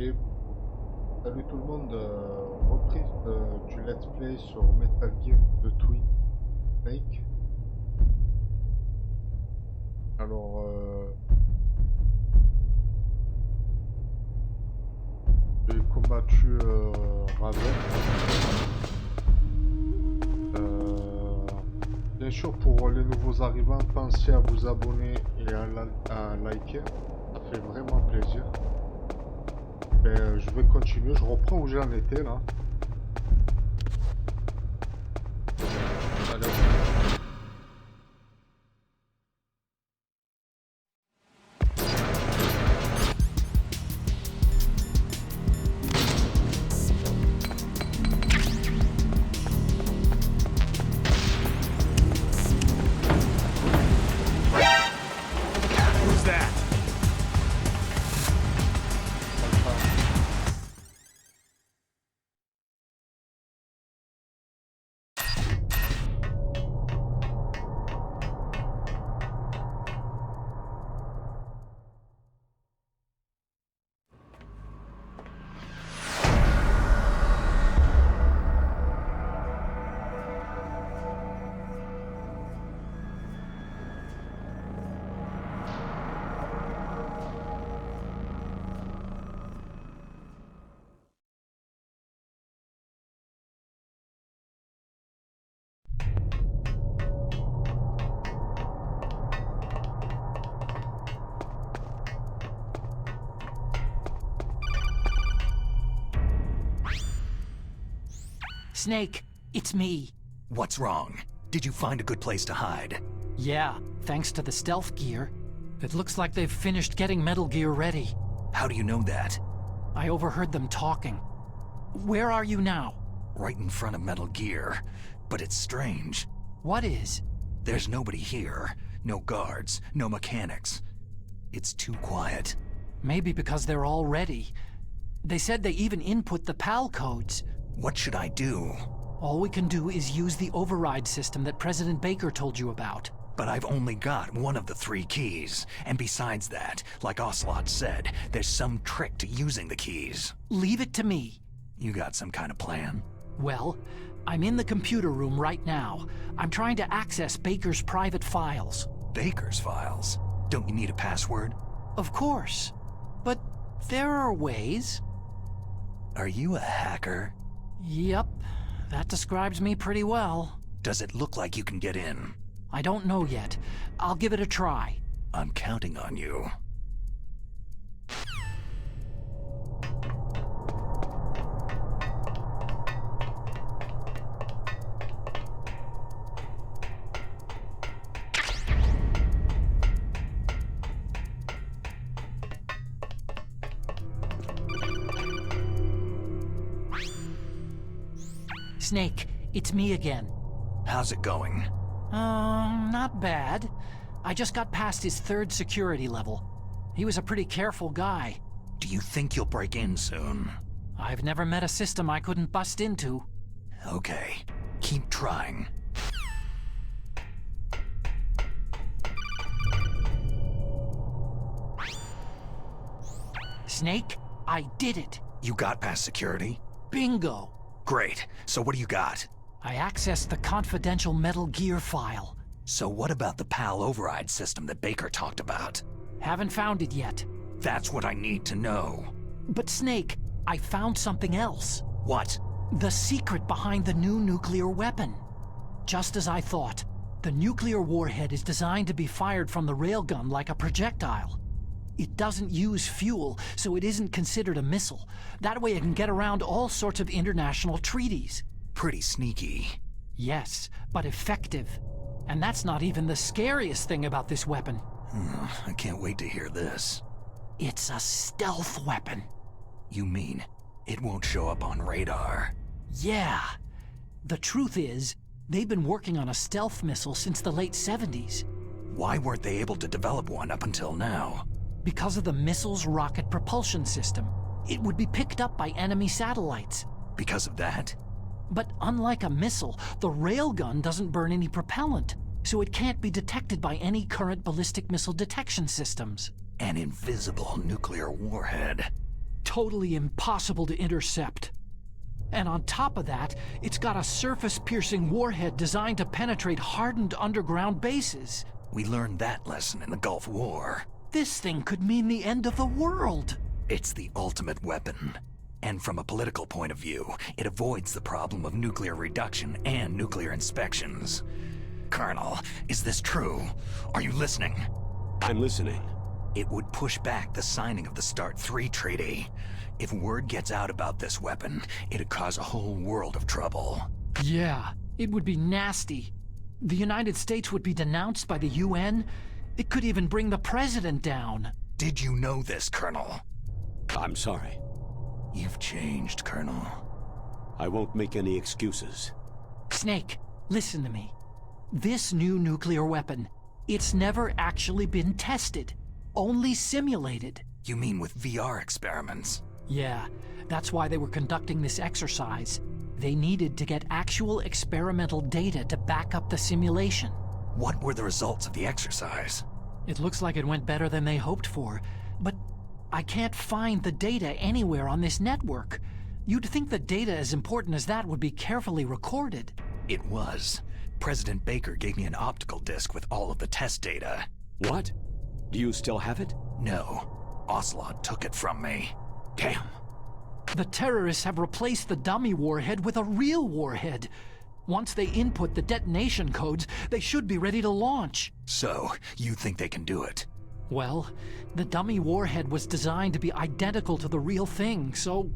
Et salut tout le monde, reprise du Let's Play sur Metal Gear de Twin Snake. Alors, j'ai combattu Raven. Bien sûr, pour les nouveaux arrivants, pensez à vous abonner et à liker, ça fait vraiment plaisir. Ben, je vais continuer, je reprends où j'en étais là. Allez. Snake, it's me. What's wrong? Did you find a good place to hide? Yeah, thanks to the stealth gear. It looks like they've finished getting Metal Gear ready. How do you know that? I overheard them talking. Where are you now? Right in front of Metal Gear. But it's strange. What is? There's nobody here. No guards, no mechanics. It's too quiet. Maybe because they're all ready. They said they even input the PAL codes. What should I do? All we can do is use the override system that President Baker told you about. But I've only got one of the 3 keys. And besides that, like Ocelot said, there's some trick to using the keys. Leave it to me. You got some kind of plan? Well, I'm in the computer room right now. I'm trying to access Baker's private files. Baker's files? Don't you need a password? Of course. But there are ways. Are you a hacker? Yep, that describes me pretty well. Does it look like you can get in? I don't know yet. I'll give it a try. I'm counting on you. Snake, it's me again. How's it going? Not bad. I just got past his 3rd security level. He was a pretty careful guy. Do you think you'll break in soon? I've never met a system I couldn't bust into. Okay, keep trying. Snake, I did it. You got past security? Bingo. Great, so what do you got? I accessed the confidential Metal Gear file. So what about the PAL override system that Baker talked about? Haven't found it yet. That's what I need to know. But Snake, I found something else. What? The secret behind the new nuclear weapon. Just as I thought, the nuclear warhead is designed to be fired from the railgun like a projectile. It doesn't use fuel, so it isn't considered a missile. That way it can get around all sorts of international treaties. Pretty sneaky. Yes, but effective. And that's not even the scariest thing about this weapon. I can't wait to hear this. It's a stealth weapon. You mean it won't show up on radar? Yeah. The truth is, they've been working on a stealth missile since the late 70s. Why weren't they able to develop one up until now? Because of the missile's rocket propulsion system. It would be picked up by enemy satellites. Because of that? But unlike a missile, the railgun doesn't burn any propellant, so it can't be detected by any current ballistic missile detection systems. An invisible nuclear warhead. totally impossible to intercept. And on top of that, it's got a surface-piercing warhead designed to penetrate hardened underground bases. We learned that lesson in the Gulf War. This thing could mean the end of the world. It's the ultimate weapon. And from a political point of view, it avoids the problem of nuclear reduction and nuclear inspections. Colonel, is this true? Are you listening? I'm listening. It would push back the signing of the START 3 treaty. If word gets out about this weapon, it'd cause a whole world of trouble. Yeah, it would be nasty. The United States would be denounced by the UN. It could even bring the president down. Did you know this, Colonel? I'm sorry. You've changed, Colonel. I won't make any excuses. Snake, listen to me. This new nuclear weapon, it's never actually been tested. Only simulated. You mean with VR experiments? Yeah, that's why they were conducting this exercise. They needed to get actual experimental data to back up the simulation. What were the results of the exercise? It looks like it went better than they hoped for, but I can't find the data anywhere on this network. You'd think the data as important as that would be carefully recorded. It was. President Baker gave me an optical disc with all of the test data. What? Do you still have it? No. Ocelot took it from me. Damn. The terrorists have replaced the dummy warhead with a real warhead. Once they input the detonation codes, they should be ready to launch. So, you think they can do it? Well, the dummy warhead was designed to be identical to the real thing, so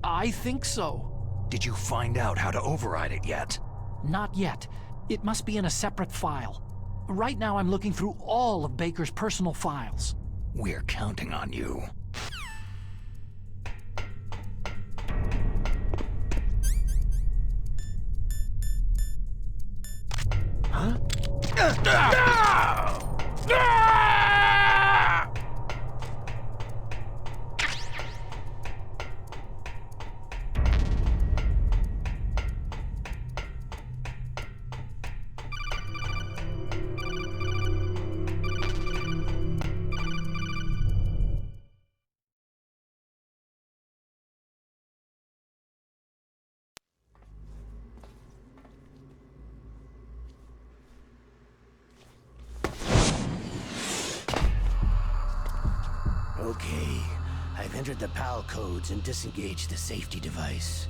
I think so. Did you find out how to override it yet? Not yet. It must be in a separate file. Right now I'm looking through all of Baker's personal files. We're counting on you. Huh? Okay, I've entered the PAL codes and disengaged the safety device.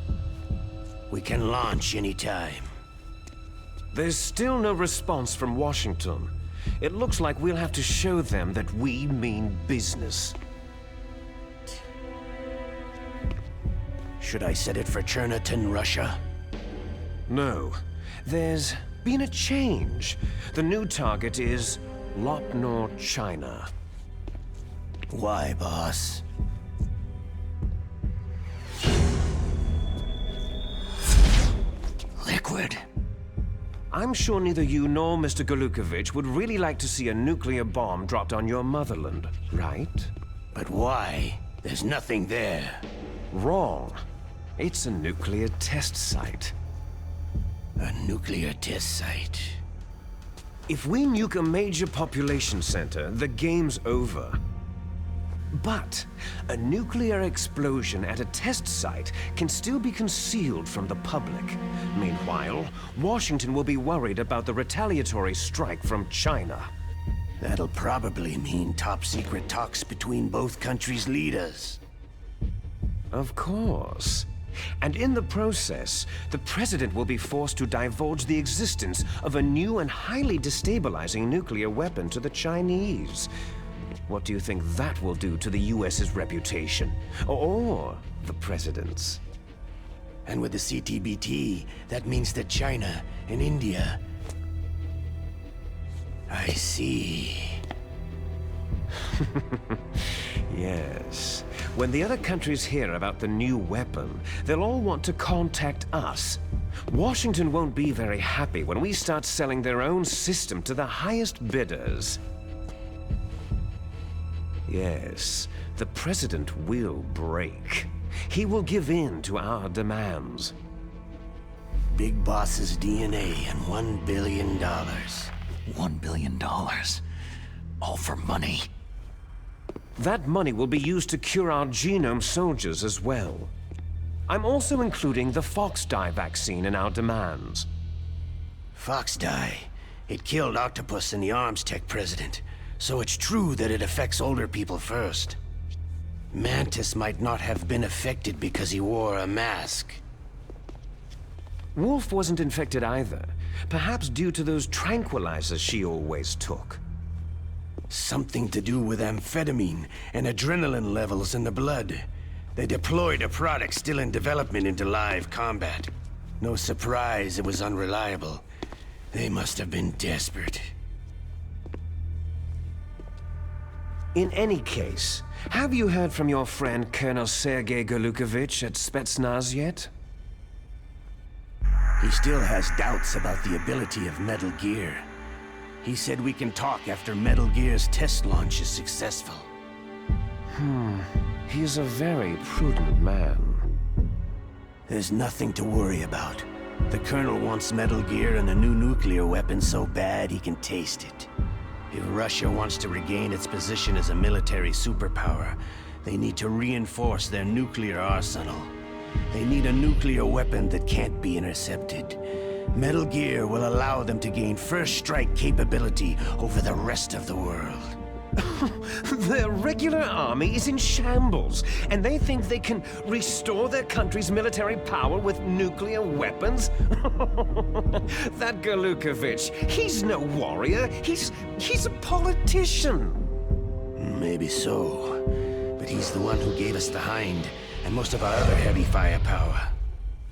We can launch anytime. There's still no response from Washington. It looks like we'll have to show them that we mean business. Should I set it for Cherniton, Russia? No. There's been a change. The new target is Lopnor, China. Why, boss? Liquid. I'm sure neither you nor Mr. Golukovich would really like to see a nuclear bomb dropped on your motherland, right? But why? There's nothing there. Wrong. It's a nuclear test site. A nuclear test site. If we nuke a major population center, the game's over. But a nuclear explosion at a test site can still be concealed from the public. Meanwhile, Washington will be worried about the retaliatory strike from China. That'll probably mean top-secret talks between both countries' leaders. Of course. And in the process, the president will be forced to divulge the existence of a new and highly destabilizing nuclear weapon to the Chinese. What do you think that will do to the US's reputation? Or the president's? And with the CTBT, that means that China and India... I see. Yes. When the other countries hear about the new weapon, they'll all want to contact us. Washington won't be very happy when we start selling their own system to the highest bidders. Yes, the president will break. He will give in to our demands. Big Boss's DNA and $1 billion. $1 billion. All for money. That money will be used to cure our genome soldiers as well. I'm also including the fox dye vaccine in our demands. Fox dye. It killed Octopus and the arms tech president. So it's true that it affects older people first. Mantis might not have been affected because he wore a mask. Wolf wasn't infected either. Perhaps due to those tranquilizers she always took. Something to do with amphetamine and adrenaline levels in the blood. They deployed a product still in development into live combat. No surprise it was unreliable. They must have been desperate. In any case, have you heard from your friend Colonel Sergei Golukovich at Spetsnaz yet? He still has doubts about the ability of Metal Gear. He said we can talk after Metal Gear's test launch is successful. He's a very prudent man. There's nothing to worry about. The Colonel wants Metal Gear and a new nuclear weapon so bad he can taste it. If Russia wants to regain its position as a military superpower, they need to reinforce their nuclear arsenal. They need a nuclear weapon that can't be intercepted. Metal Gear will allow them to gain first strike capability over the rest of the world. Their regular army is in shambles, and they think they can restore their country's military power with nuclear weapons? That Golukovich, he's no warrior. He's a politician. Maybe so, but he's the one who gave us the Hind and most of our other heavy firepower.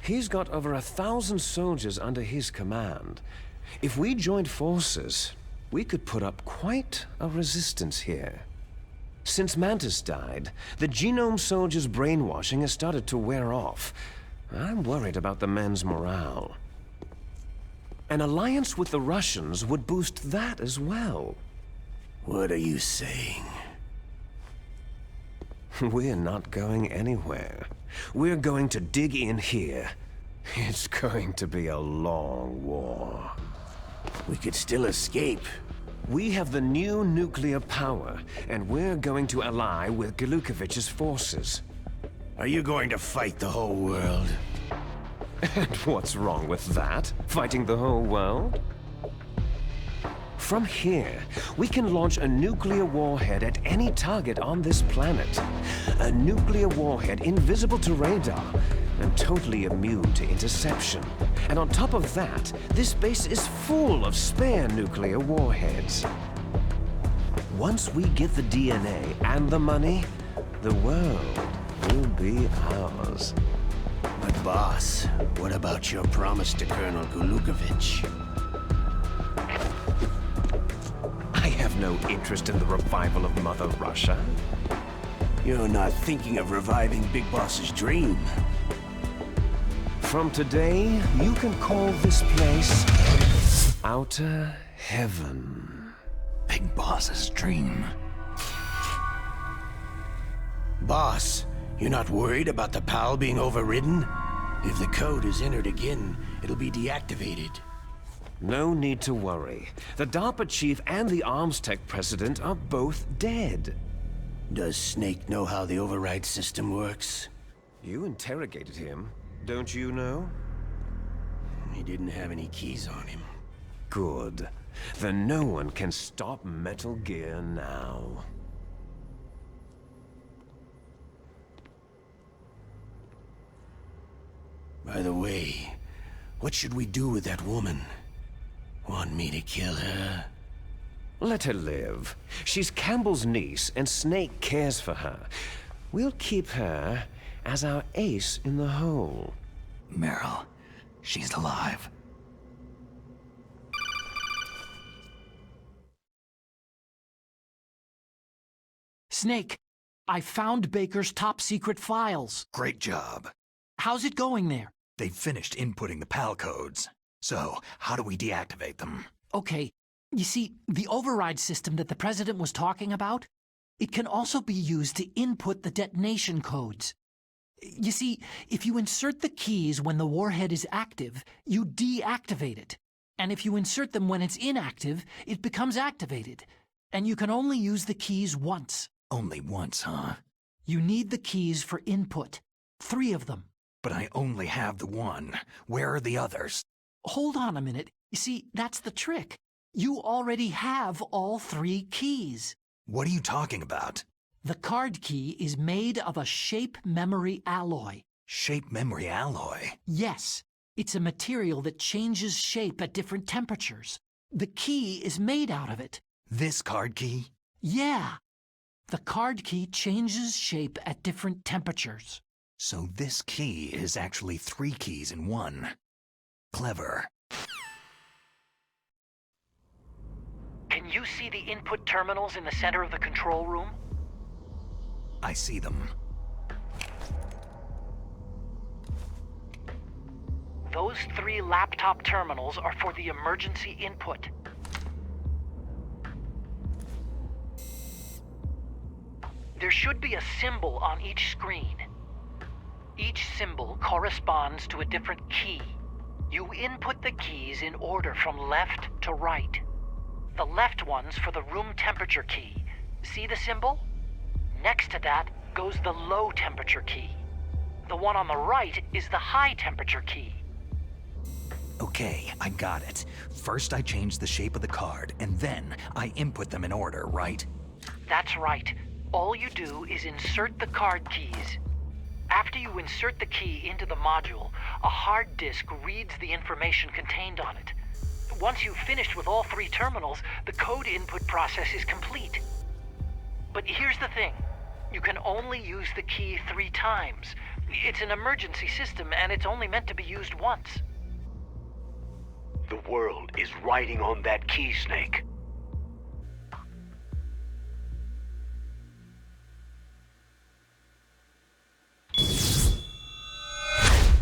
He's got over 1,000 soldiers under his command. If we joined forces, we could put up quite a resistance here. Since Mantis died, the genome soldiers' brainwashing has started to wear off. I'm worried about the men's morale. An alliance with the Russians would boost that as well. What are you saying? We're not going anywhere. We're going to dig in here. It's going to be a long war. We could still escape. We have the new nuclear power, and we're going to ally with Golukovich's forces. Are you going to fight the whole world? And what's wrong with that? Fighting the whole world? From here, we can launch a nuclear warhead at any target on this planet. A nuclear warhead invisible to radar and totally immune to interception. And on top of that, this base is full of spare nuclear warheads. Once we get the DNA and the money, the world will be ours. But boss, what about your promise to Colonel Golukovich? I have no interest in the revival of Mother Russia. You're not thinking of reviving Big Boss's dream. From today, you can call this place Outer Heaven. Big Boss's dream. Boss, you're not worried about the PAL being overridden? If the code is entered again, it'll be deactivated. No need to worry. The DARPA chief and the arms tech president are both dead. Does Snake know how the override system works? You interrogated him, don't you know? He didn't have any keys on him. Good. Then no one can stop Metal Gear now. By the way, what should we do with that woman? Want me to kill her? Let her live. She's Campbell's niece, and Snake cares for her. We'll keep her as our ace in the hole. Meryl, she's alive. Snake, I found Baker's top-secret files. Great job. How's it going there? They've finished inputting the PAL codes. So, how do we deactivate them? Okay, you see, the override system that the President was talking about, it can also be used to input the detonation codes. You see, if you insert the keys when the warhead is active, you deactivate it. And if you insert them when it's inactive, it becomes activated. And you can only use the keys once. Only once, huh? You need the keys for input. 3 of them. But I only have the one. Where are the others? Hold on a minute. You see, that's the trick. You already have all 3 keys. What are you talking about? The card key is made of a shape memory alloy. Shape memory alloy? Yes, it's a material that changes shape at different temperatures. The key is made out of it. This card key? Yeah. The card key changes shape at different temperatures. So this key is actually 3 keys in one. Clever. Can you see the input terminals in the center of the control room? I see them. Those 3 laptop terminals are for the emergency input. There should be a symbol on each screen. Each symbol corresponds to a different key. You input the keys in order from left to right. The left one's for the room temperature key. See the symbol? Next to that goes the low temperature key. The one on the right is the high temperature key. Okay, I got it. First I change the shape of the card, and then I input them in order, right? That's right. All you do is insert the card keys. After you insert the key into the module, a hard disk reads the information contained on it. Once you've finished with all 3 terminals, the code input process is complete. But here's the thing. You can only use the key 3 times. It's an emergency system, and it's only meant to be used once. The world is riding on that key, Snake.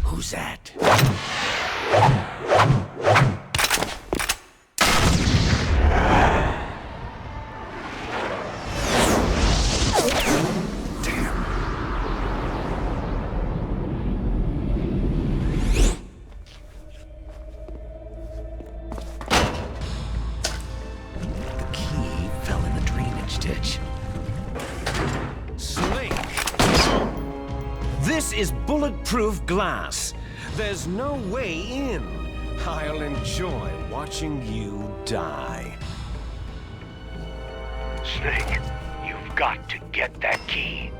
Who's that? This is bulletproof glass. There's no way in. I'll enjoy watching you die. Snake, you've got to get that key.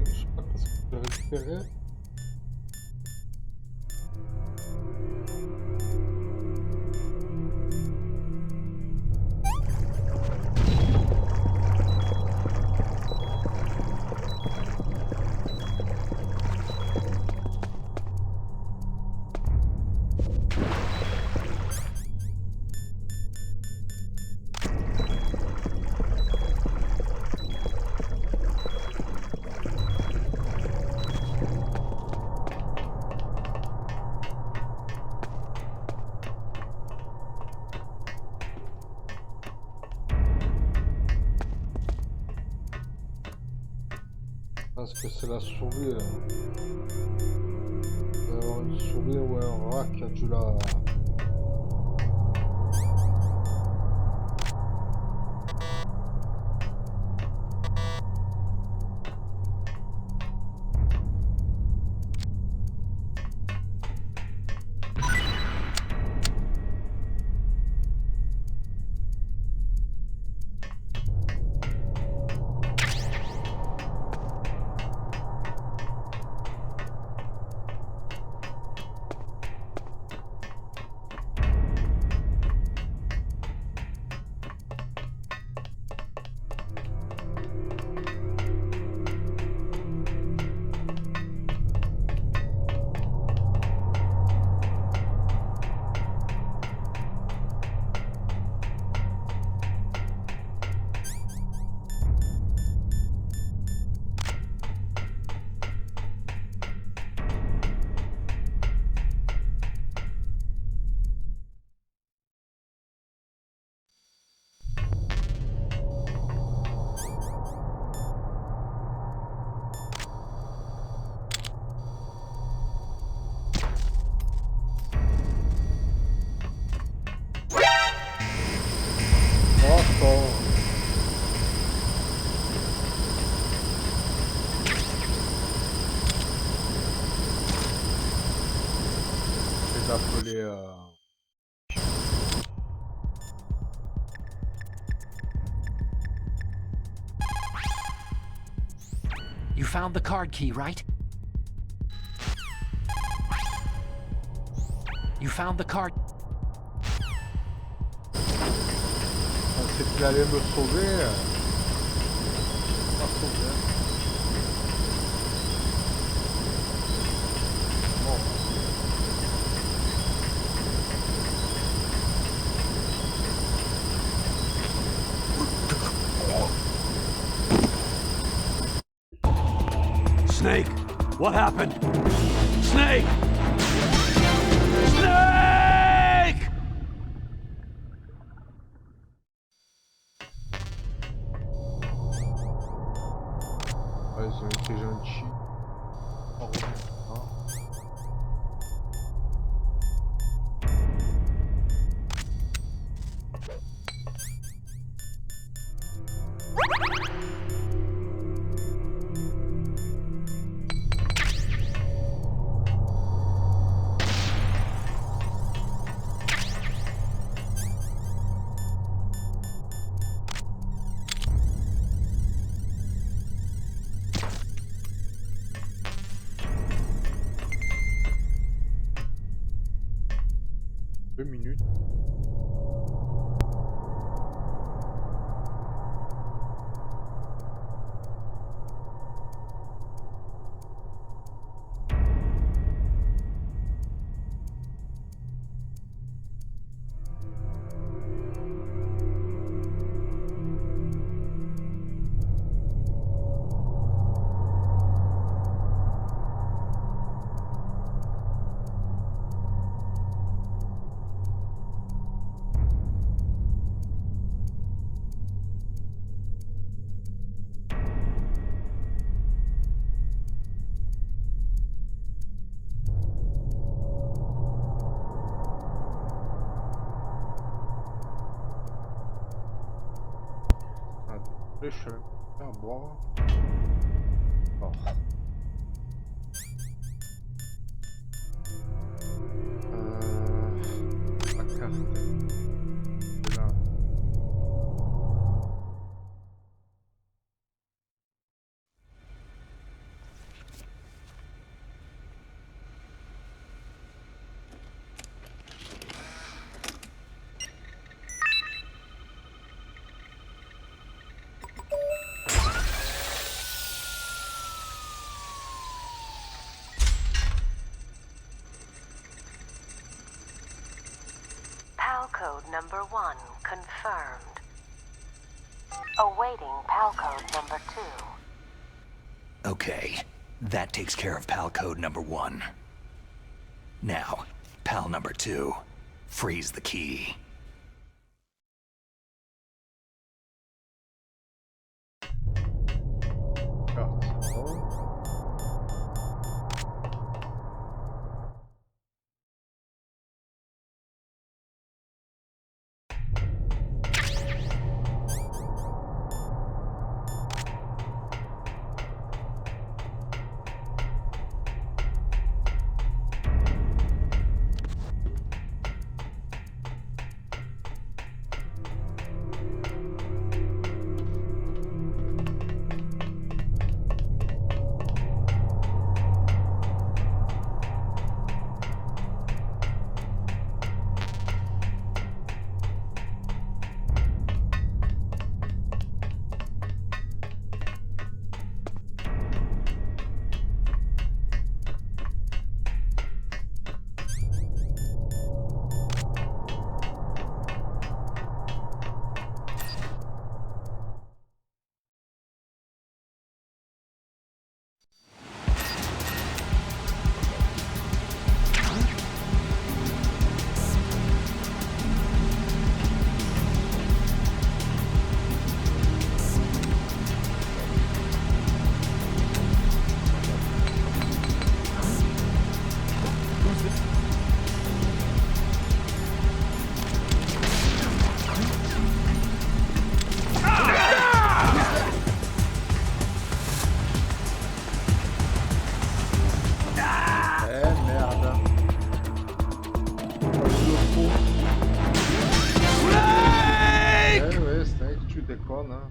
Je sais pas qu'est-ce que je peux récupérer. pense que c'est la souris. Une souris ou un rat qui a dû la... You found the card key, right? You found the card. C'est qu'il allait me sauver. Pas sauver. Bon. Snake! What happened? Snake! Snake! Ouais, ils ont été gentils. Oh, hein. Minutes. Je suis à boire. Bon. La carte. C'est là. Code number 1 confirmed. Awaiting PAL code number 2. Okay, that takes care of PAL code number 1. Now, PAL number 2. Freeze the key. Carte. donne, hein.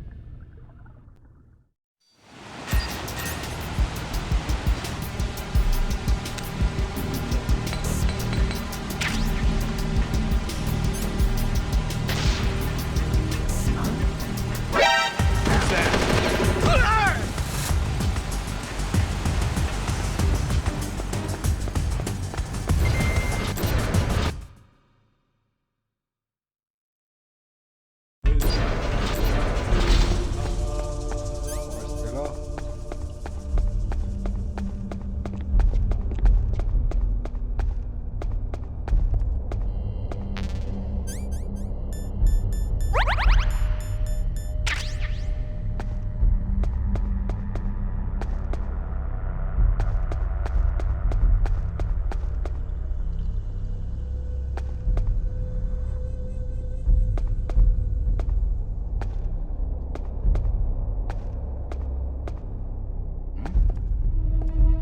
Restez là.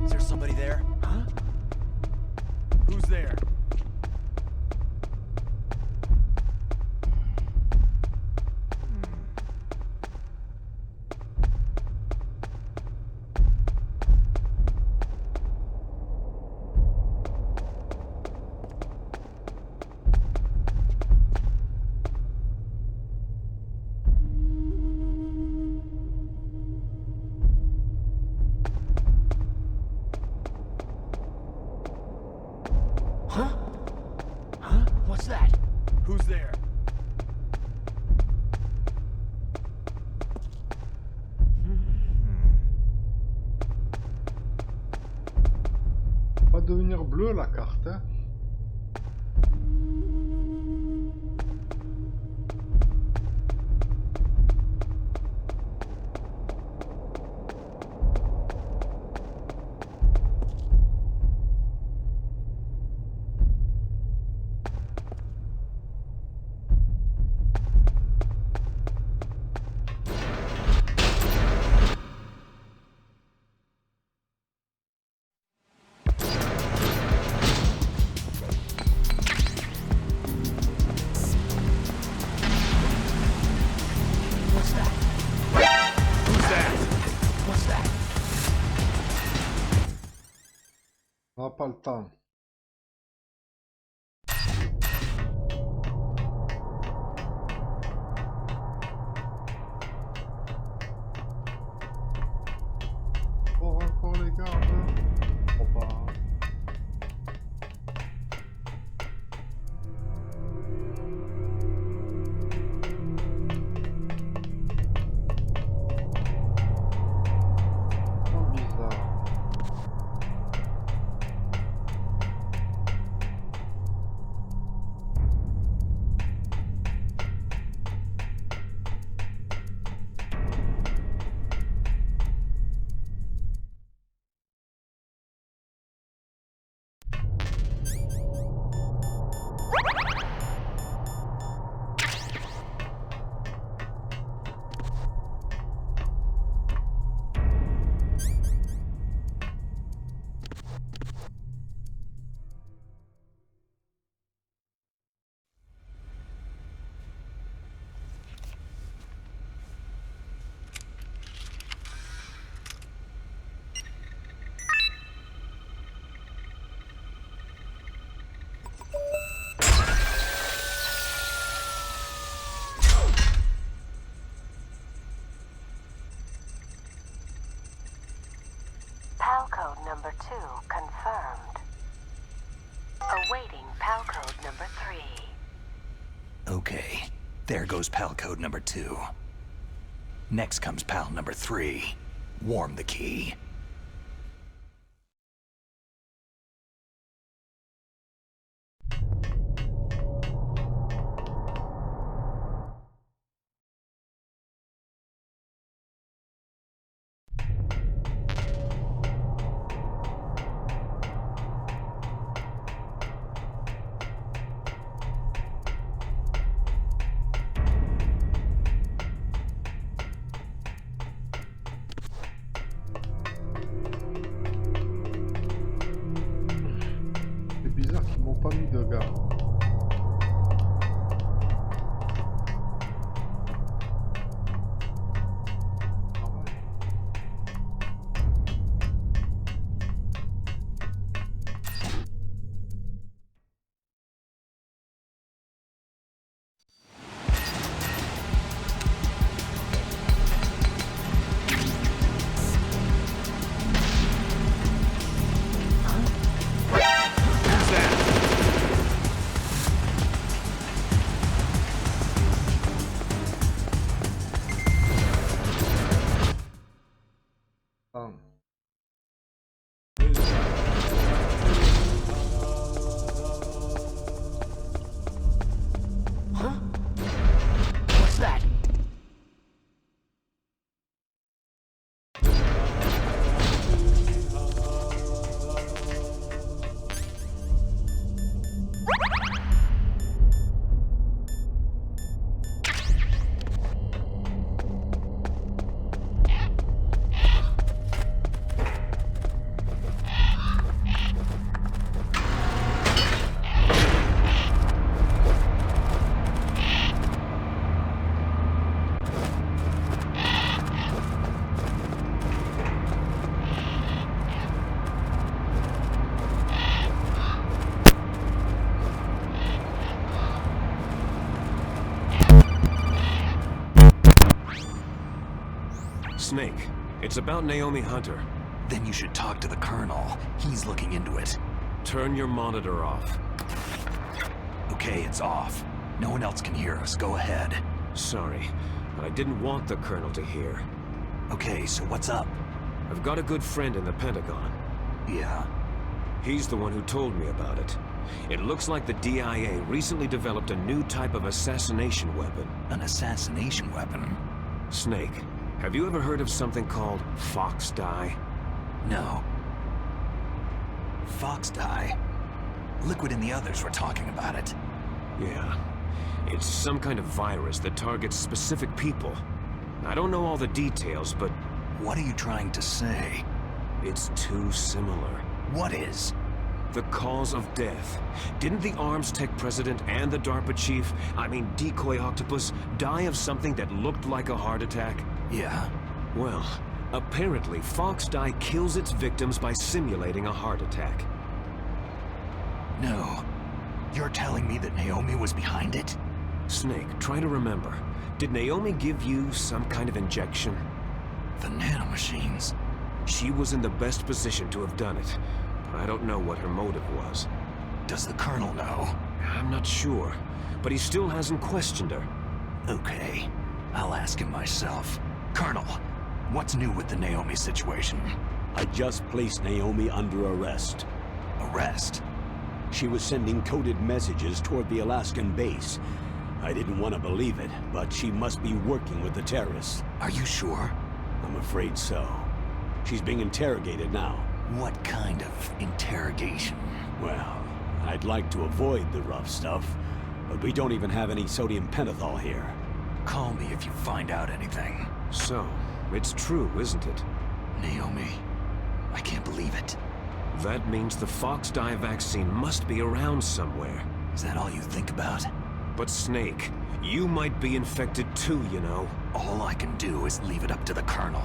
Is there somebody there? Huh? Who's there? Huh? Huh? What's that? Who's there? Va devenir bleu la carte, hein. What's that? Who's that? What's that? On n'a pas le temps. Encore les gars, hein. Faut pas. Oh, bizarre. PAL code number 2 confirmed. Awaiting PAL code number 3. Okay, there goes PAL code number 2. Next comes PAL number 3. Warm the key. pas mis de gars. Snake, it's about Naomi Hunter. Then you should talk to the Colonel. He's looking into it. Turn your monitor off. Okay, it's off. No one else can hear us. Go ahead. Sorry, but I didn't want the Colonel to hear. Okay, so what's up? I've got a good friend in the Pentagon. Yeah? He's the one who told me about it. It looks like the DIA recently developed a new type of assassination weapon. An assassination weapon? Snake, have you ever heard of something called Fox dye? No. Fox dye? Liquid and the others were talking about it. Yeah. It's some kind of virus that targets specific people. I don't know all the details, but... What are you trying to say? It's too similar. What is? The cause of death. Didn't the Arms Tech president and the DARPA chief, Decoy Octopus, die of something that looked like a heart attack? Yeah. Well, apparently Fox dye kills its victims by simulating a heart attack. No. You're telling me that Naomi was behind it? Snake, try to remember. Did Naomi give you some kind of injection? The nanomachines. She was in the best position to have done it. I don't know what her motive was. Does the Colonel know? I'm not sure, but he still hasn't questioned her. Okay, I'll ask him myself. Colonel, what's new with the Naomi situation? I just placed Naomi under arrest. Arrest? She was sending coded messages toward the Alaskan base. I didn't want to believe it, but she must be working with the terrorists. Are you sure? I'm afraid so. She's being interrogated now. What kind of interrogation? Well, I'd like to avoid the rough stuff, but we don't even have any sodium pentothal here. Call me if you find out anything. So, it's true, isn't it? Naomi, I can't believe it. That means the Fox dye vaccine must be around somewhere. Is that all you think about? But Snake, you might be infected too, you know. All I can do is leave it up to the Colonel.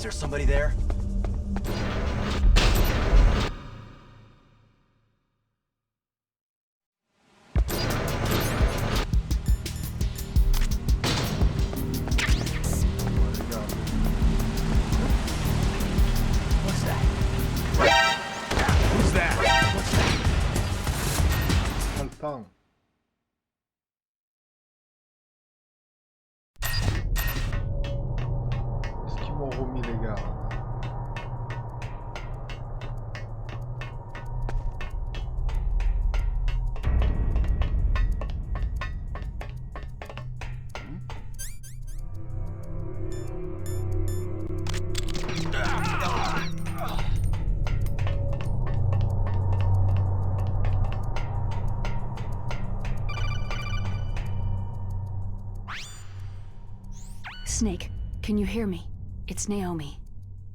there somebody there? What's that? Who's that? What's that? Pas le temps. Est-ce qu'ils m'ont remis les gars? Snake, can you hear me? It's Naomi.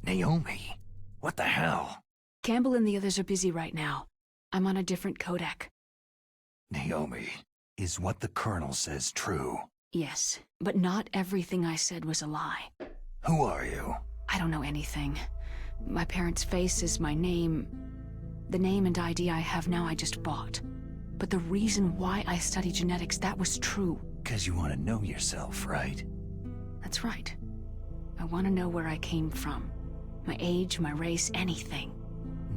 Naomi? What the hell? Campbell and the others are busy right now. I'm on a different codec. Naomi, is what the Colonel says true? Yes, but not everything I said was a lie. Who are you? I don't know anything. My parents' face is my name. The name and ID I have now I just bought. But the reason why I study genetics, that was true. 'Cause you want to know yourself, right? That's right. I want to know where I came from. My age, my race, anything.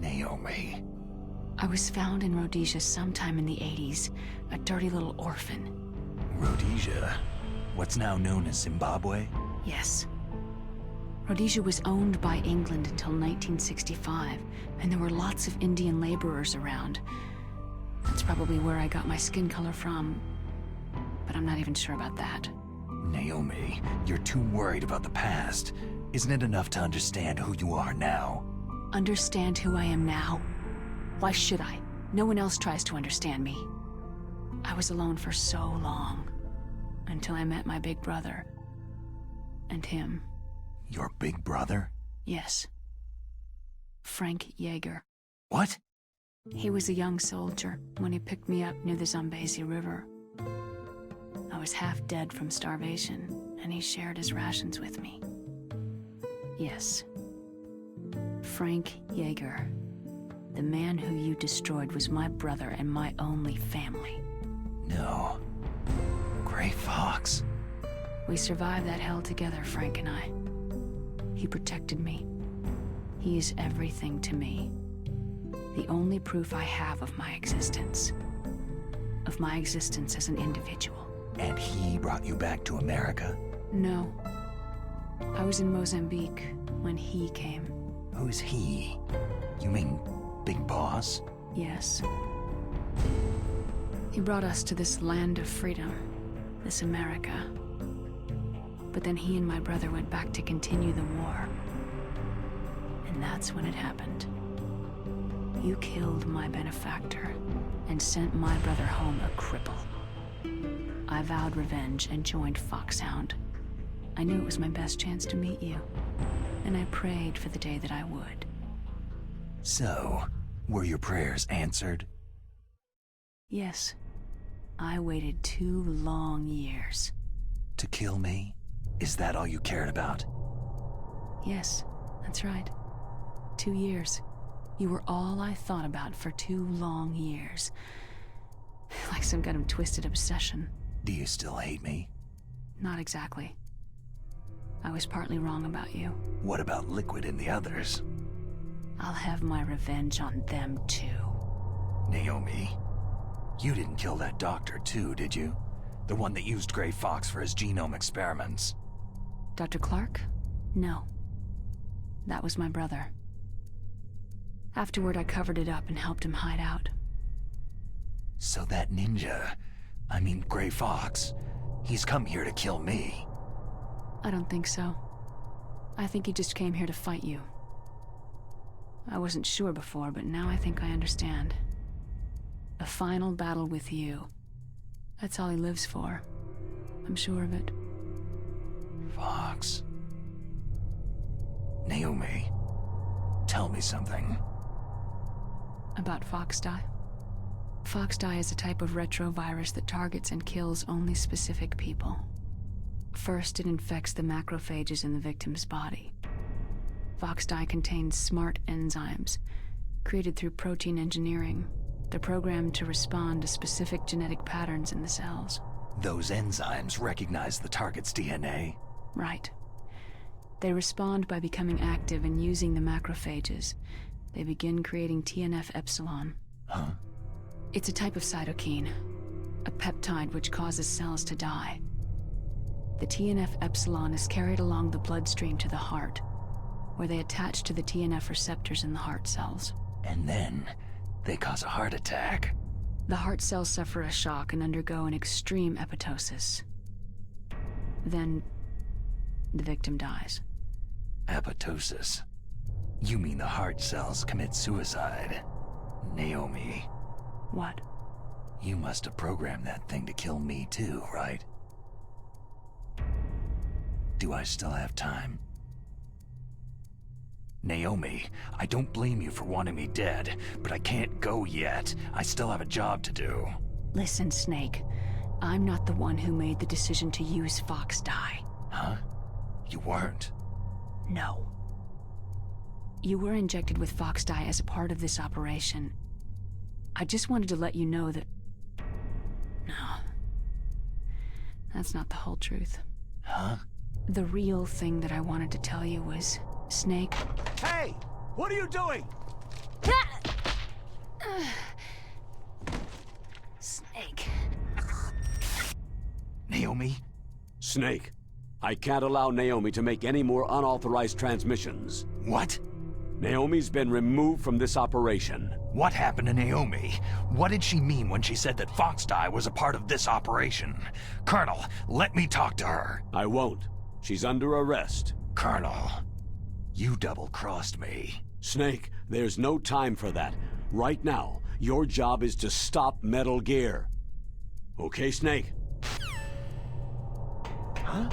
Naomi. I was found in Rhodesia sometime in the 80s, a dirty little orphan. Rhodesia? What's now known as Zimbabwe? Yes. Rhodesia was owned by England until 1965, and there were lots of Indian laborers around. That's probably where I got my skin color from, but I'm not even sure about that. Naomi, you're too worried about the past. Isn't it enough to understand who you are now? Understand who I am now? Why should I? No one else tries to understand me. I was alone for so long, until I met my big brother. And him. Your big brother? Yes. Frank Yeager. What? He was a young soldier when he picked me up near the Zambezi River. I was half dead from starvation, and he shared his rations with me. Yes. Frank Yeager. The man who you destroyed was my brother and my only family. No. Gray Fox. We survived that hell together, Frank and I. He protected me. He is everything to me. The only proof I have of my existence. Of my existence as an individual. And he brought you back to America? No. I was in Mozambique when he came. Who's he? You mean Big Boss? Yes. He brought us to this land of freedom, this America. But then he and my brother went back to continue the war. And that's when it happened. You killed my benefactor and sent my brother home a cripple. I vowed revenge and joined Foxhound. I knew it was my best chance to meet you, and I prayed for the day that I would. So, were your prayers answered? Yes. I waited 2 long years. To kill me? Is that all you cared about? Yes, that's right. 2 years. You were all I thought about for 2 long years. Like some kind of twisted obsession. Do you still hate me? Not exactly. I was partly wrong about you. What about Liquid and the others? I'll have my revenge on them too. Naomi, you didn't kill that doctor too, did you? The one that used Gray Fox for his genome experiments. Dr. Clark? No. That was my brother. Afterward, I covered it up and helped him hide out. So that ninja, I mean Gray Fox, he's come here to kill me. I don't think so. I think he just came here to fight you. I wasn't sure before, but now I think I understand. A final battle with you. That's all he lives for. I'm sure of it. Fox. Naomi, tell me something. About Foxdie? Foxdie is a type of retrovirus that targets and kills only specific people. First, it infects the macrophages in the victim's body. Fox dye contains smart enzymes, created through protein engineering. They're programmed to respond to specific genetic patterns in the cells. Those enzymes recognize the target's DNA? Right. They respond by becoming active and using the macrophages. They begin creating TNF-epsilon. Huh? It's a type of cytokine, a peptide which causes cells to die. The TNF-epsilon is carried along the bloodstream to the heart, where they attach to the TNF receptors in the heart cells. And then they cause a heart attack. The heart cells suffer a shock and undergo an extreme apoptosis. Then the victim dies. Apoptosis? You mean the heart cells commit suicide? Naomi. What? You must have programmed that thing to kill me too, right? Do I still have time? Naomi, I don't blame you for wanting me dead, but I can't go yet. I still have a job to do. Listen, Snake. I'm not the one who made the decision to use Fox dye. Huh? You weren't? No. You were injected with Fox dye as a part of this operation. I just wanted to let you know that... No. That's not the whole truth. Huh? The real thing that I wanted to tell you was... Snake... Hey! What are you doing? Snake... Naomi? Snake, I can't allow Naomi to make any more unauthorized transmissions. What? Naomi's been removed from this operation. What happened to Naomi? What did she mean when she said that Fox dye was a part of this operation? Colonel, let me talk to her. I won't. She's under arrest. Colonel, you double-crossed me. Snake, there's no time for that. Right now, your job is to stop Metal Gear. Okay, Snake? Huh?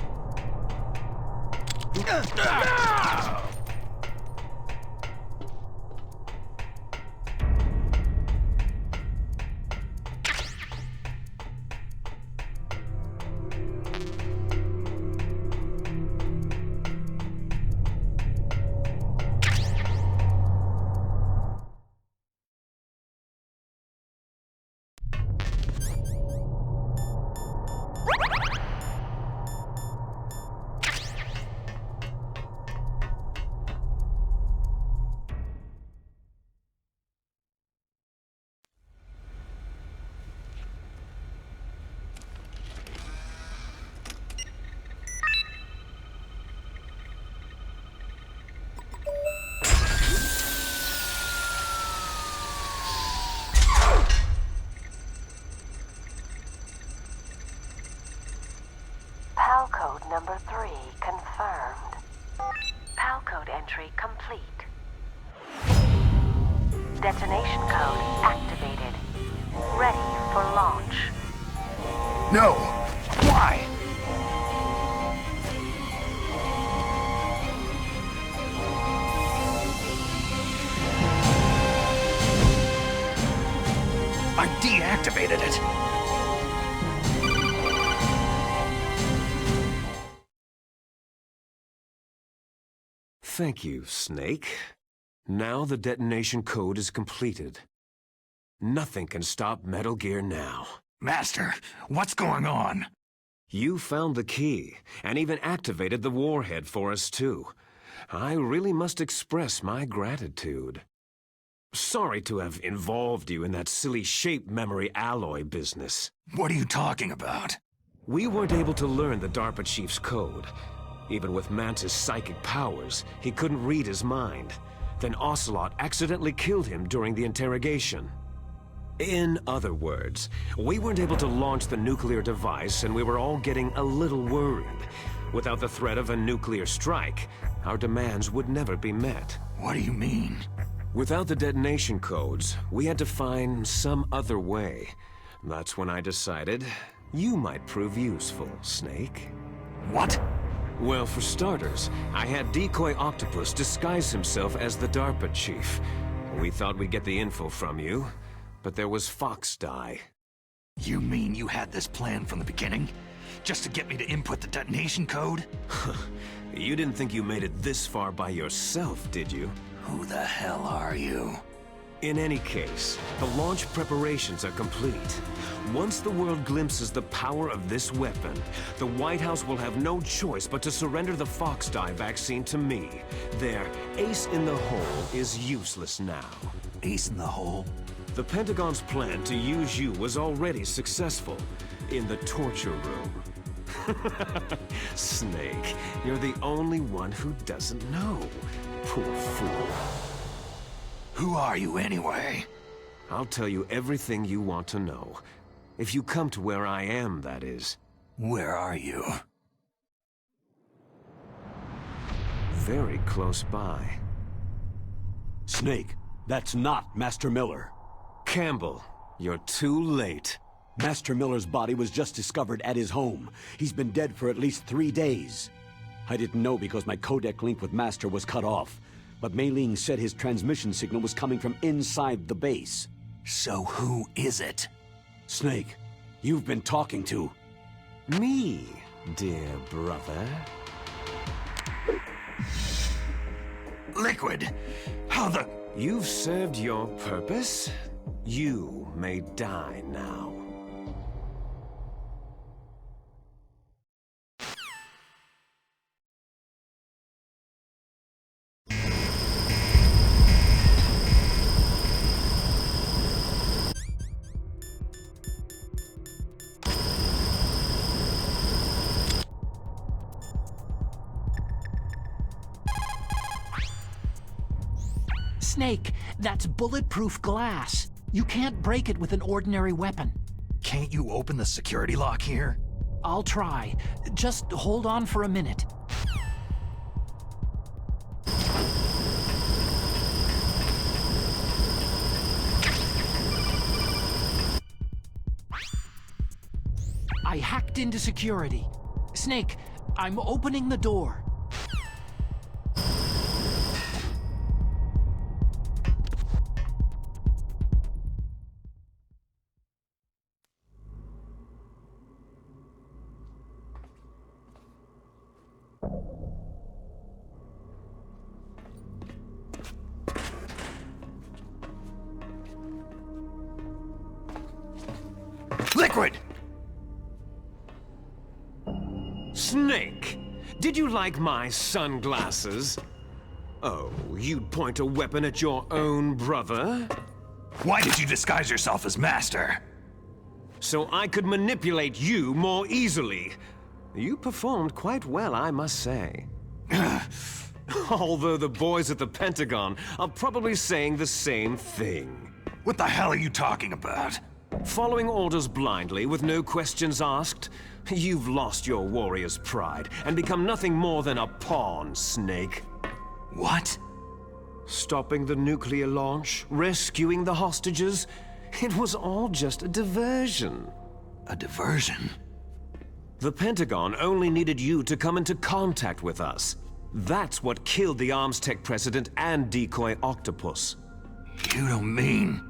PAL code number 3 confirmed. PAL code entry complete. Detonation code activated. Ready for launch. No! Why? I deactivated it. Thank you, Snake. Now the detonation code is completed. Nothing can stop Metal Gear now. Master, what's going on? You found the key, and even activated the warhead for us too. I really must express my gratitude. Sorry to have involved you in that silly shape memory alloy business. What are you talking about? We weren't able to learn the DARPA chief's code. Even with Mance's psychic powers, he couldn't read his mind. Then Ocelot accidentally killed him during the interrogation. In other words, we weren't able to launch the nuclear device, and we were all getting a little worried. Without the threat of a nuclear strike, our demands would never be met. What do you mean? Without the detonation codes, we had to find some other way. That's when I decided you might prove useful, Snake. What? Well, for starters, I had Decoy Octopus disguise himself as the DARPA chief. We thought we'd get the info from you, but there was Fox dye. You mean you had this plan from the beginning? just to get me to input the detonation code? You didn't think you made it this far by yourself, did you? Who the hell are you? In any case, the launch preparations are complete. Once the world glimpses the power of this weapon, the White House will have no choice but to surrender the Fox-Die vaccine to me. Their ace in the hole is useless now. Ace in the hole? The Pentagon's plan to use you was already successful in the torture room. Snake, you're the only one who doesn't know. Poor fool. Who are you anyway? I'll tell you everything you want to know. If you come to where I am, that is. Where are you? Very close by. Snake, that's not Master Miller. Campbell, you're too late. Master Miller's body was just discovered at his home. He's been dead for at least 3 days. I didn't know because my codec link with Master was cut off. But Mei Ling said his transmission signal was coming from inside the base. So who is it? Snake, you've been talking to... Me, dear brother. Liquid! How the... You've served your purpose. You may die now. Snake, that's bulletproof glass. You can't break it with an ordinary weapon. Can't you open the security lock here? I'll try. Just hold on for a minute. I hacked into security. Snake, I'm opening the door. Liquid! Snake, did you like my sunglasses? Oh, you'd point a weapon at your own brother? Why did you disguise yourself as Master? So I could manipulate you more easily. You performed quite well, I must say. Although the boys at the Pentagon are probably saying the same thing. What the hell are you talking about? Following orders blindly with no questions asked? You've lost your warrior's pride and become nothing more than a pawn, Snake. What? Stopping the nuclear launch, rescuing the hostages, it was all just a diversion. A diversion? The Pentagon only needed you to come into contact with us. That's what killed the Arms Tech president and decoy octopus. You don't mean...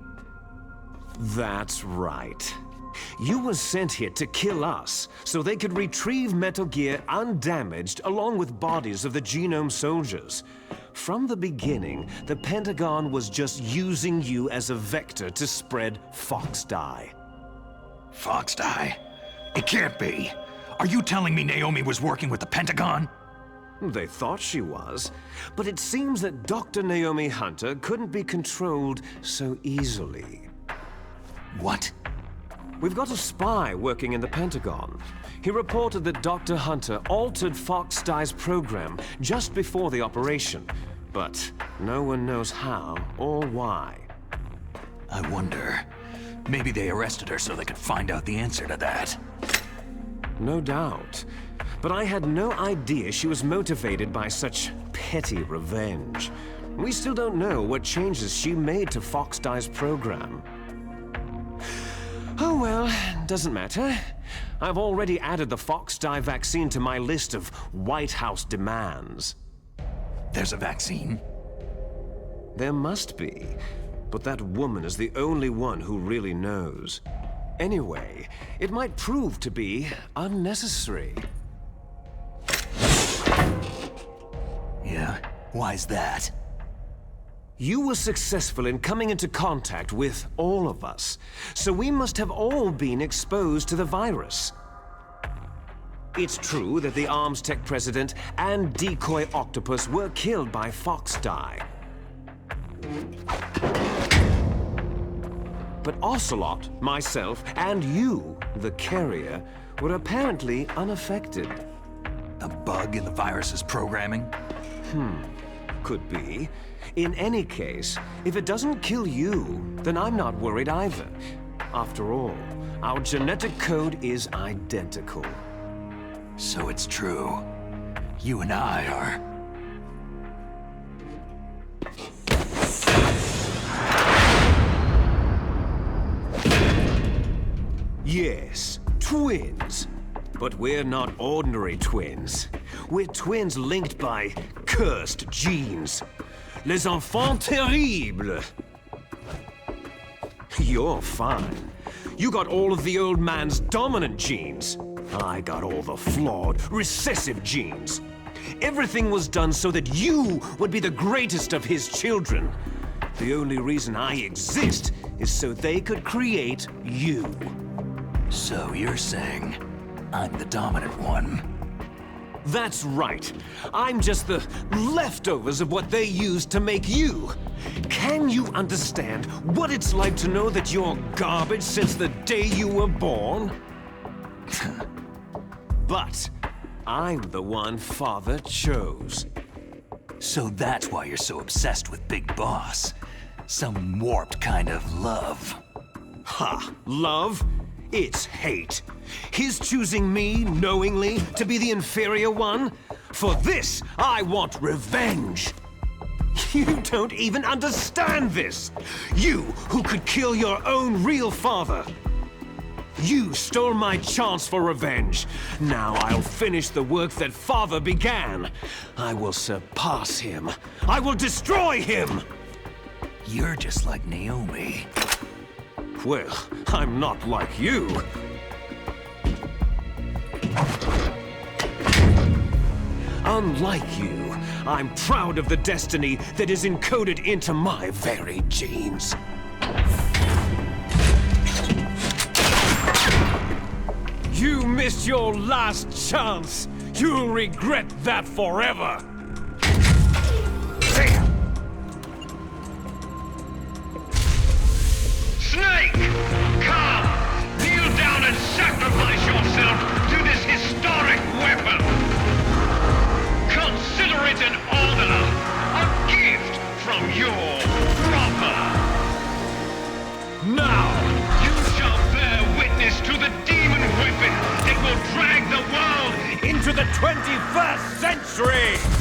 That's right. You were sent here to kill us, so they could retrieve Metal Gear undamaged along with bodies of the Genome soldiers. From the beginning, the Pentagon was just using you as a vector to spread Fox-Die. Fox-Die? It can't be! Are you telling me Naomi was working with the Pentagon? They thought she was, but it seems that Dr. Naomi Hunter couldn't be controlled so easily. What? We've got a spy working in the Pentagon. He reported that Dr. Hunter altered Fox-Die's program just before the operation, but no one knows how or why. I wonder... maybe they arrested her so they could find out the answer to that. No doubt. But I had no idea she was motivated by such petty revenge. We still don't know what changes she made to Fox-Die's program. Oh well, doesn't matter. I've already added the Fox-Die vaccine to my list of White House demands. There's a vaccine? There must be, but that woman is the only one who really knows. Anyway, it might prove to be unnecessary. Yeah? Why's that? You were successful in coming into contact with all of us, so we must have all been exposed to the virus. It's true that the Arms Tech president and decoy octopus were killed by Fox dye. But Ocelot, myself, and you, the carrier, were apparently unaffected. A bug in the virus's programming? Could be. In any case, if it doesn't kill you, then I'm not worried either. After all, our genetic code is identical. So it's true. You and I are... Yes, twins. But we're not ordinary twins. We're twins linked by cursed genes. Les enfants terribles. You're fine. You got all of the old man's dominant genes. I got all the flawed, recessive genes. Everything was done so that you would be the greatest of his children. The only reason I exist is so they could create you. So you're saying I'm the dominant one? That's right. I'm just the leftovers of what they used to make you. Can you understand what it's like to know that you're garbage since the day you were born? But I'm the one Father chose. So that's why you're so obsessed with Big Boss. Some warped kind of love. Ha! Love? It's hate. His choosing me, knowingly, to be the inferior one? For this, I want revenge. You don't even understand this. You, who could kill your own real father. You stole my chance for revenge. Now I'll finish the work that Father began. I will surpass him. I will destroy him! You're just like Naomi. Well, I'm not like you. Unlike you, I'm proud of the destiny that is encoded into my very genes. You missed your last chance. You'll regret that forever. Snake! Come! Kneel down and sacrifice yourself to this historic weapon! Consider it an honor, a gift from your brother! Now! You shall bear witness to the demon weapon that will drag the world Into the 21st century!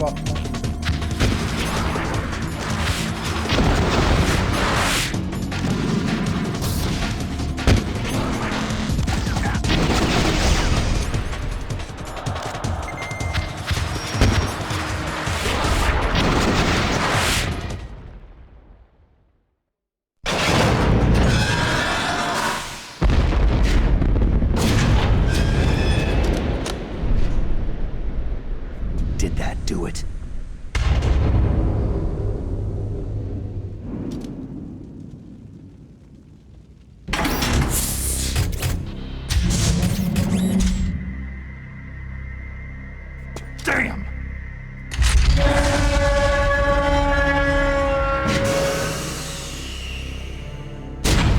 pas, franchement. Did that do it? Damn!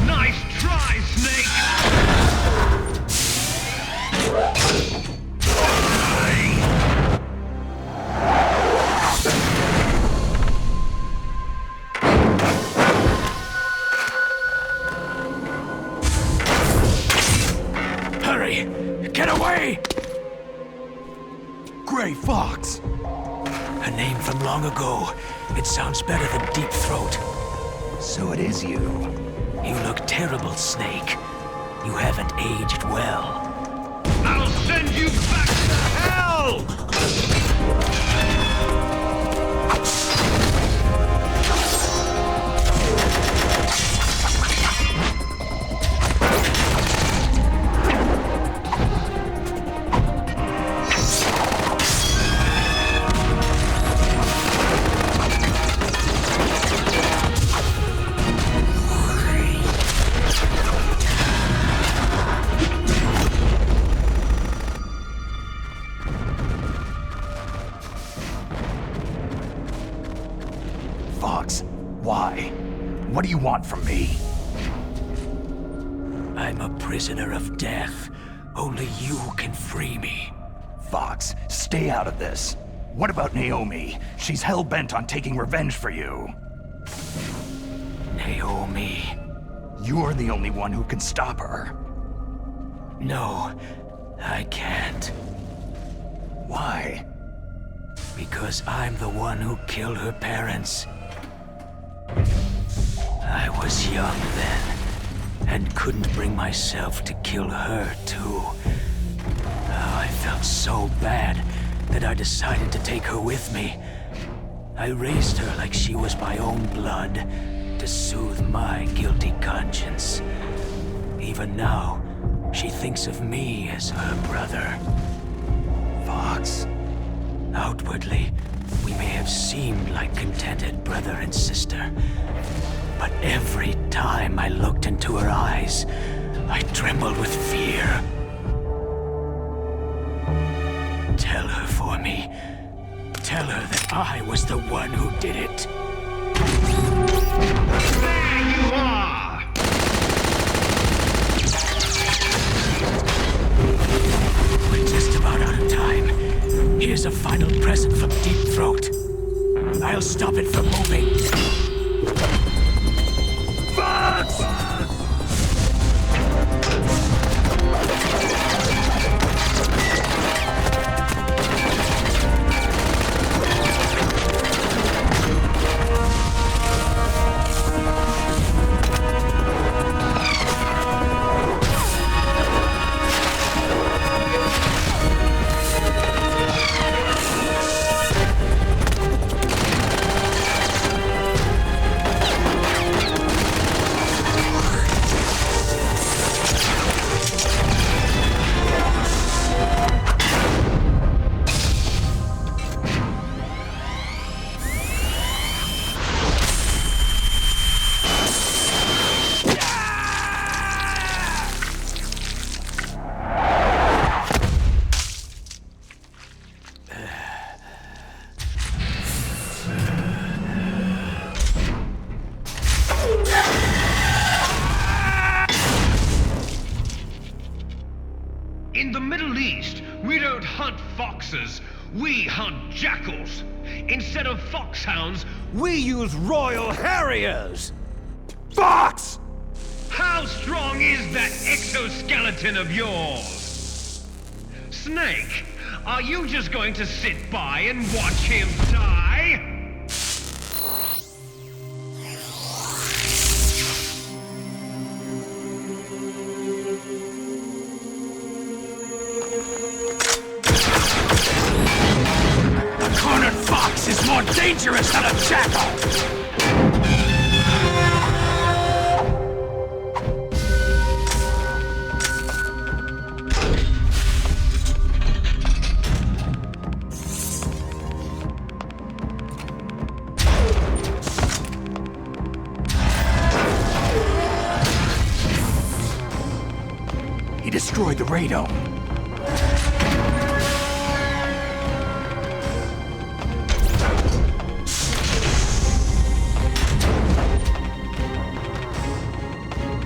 Nice try, Snake! Hurry! Get away! Gray Fox! A name from long ago. It sounds better than Deep Throat. So it is you. You look terrible, Snake. You haven't aged well. I'll send you back to hell! Fox, why? What do you want from me? I'm a prisoner of death. Only you can free me. Fox, stay out of this. What about Naomi? She's hell-bent on taking revenge for you. Naomi. You're the only one who can stop her. No, I can't. Why? Because I'm the one who killed her parents. I was young then, and couldn't bring myself to kill her, too. Oh, I felt so bad that I decided to take her with me. I raised her like she was my own blood, to soothe my guilty conscience. Even now, she thinks of me as her brother. Fox. Outwardly, we may have seemed like contented brother and sister. But every time I looked into her eyes, I trembled with fear. Tell her for me. Tell her that I was the one who did it. There you are! We're just about out of time. Here's a final present from Deep Throat. I'll stop it from moving. Fox! In the Middle East, we don't hunt foxes, we hunt jackals. Instead of foxhounds, We use Royal Harriers! Fox! how strong is that exoskeleton of yours? Snake, Are you just going to sit by and watch him die? A cornered fox is more dangerous than a jackal! Destroyed the radome.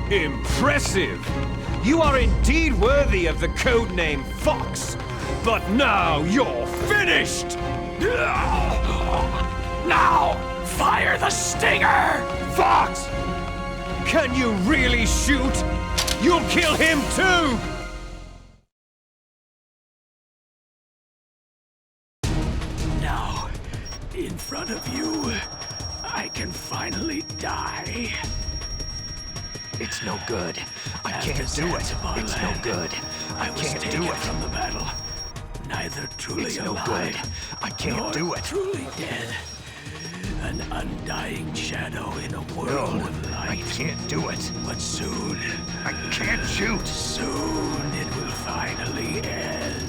Impressive! You are indeed worthy of the codename Fox, but now you're finished! Now, fire the stinger! Fox! Can you really shoot? You'll kill him too! Now, in front of you, I can finally die. It's no good. I can't do it. It's no good. I can't do it. From the battle, neither truly It's no alive, good. I can't do it. Truly dead. An undying shadow in a world of light. I can't do it. But soon, I can't shoot. soon it will finally end.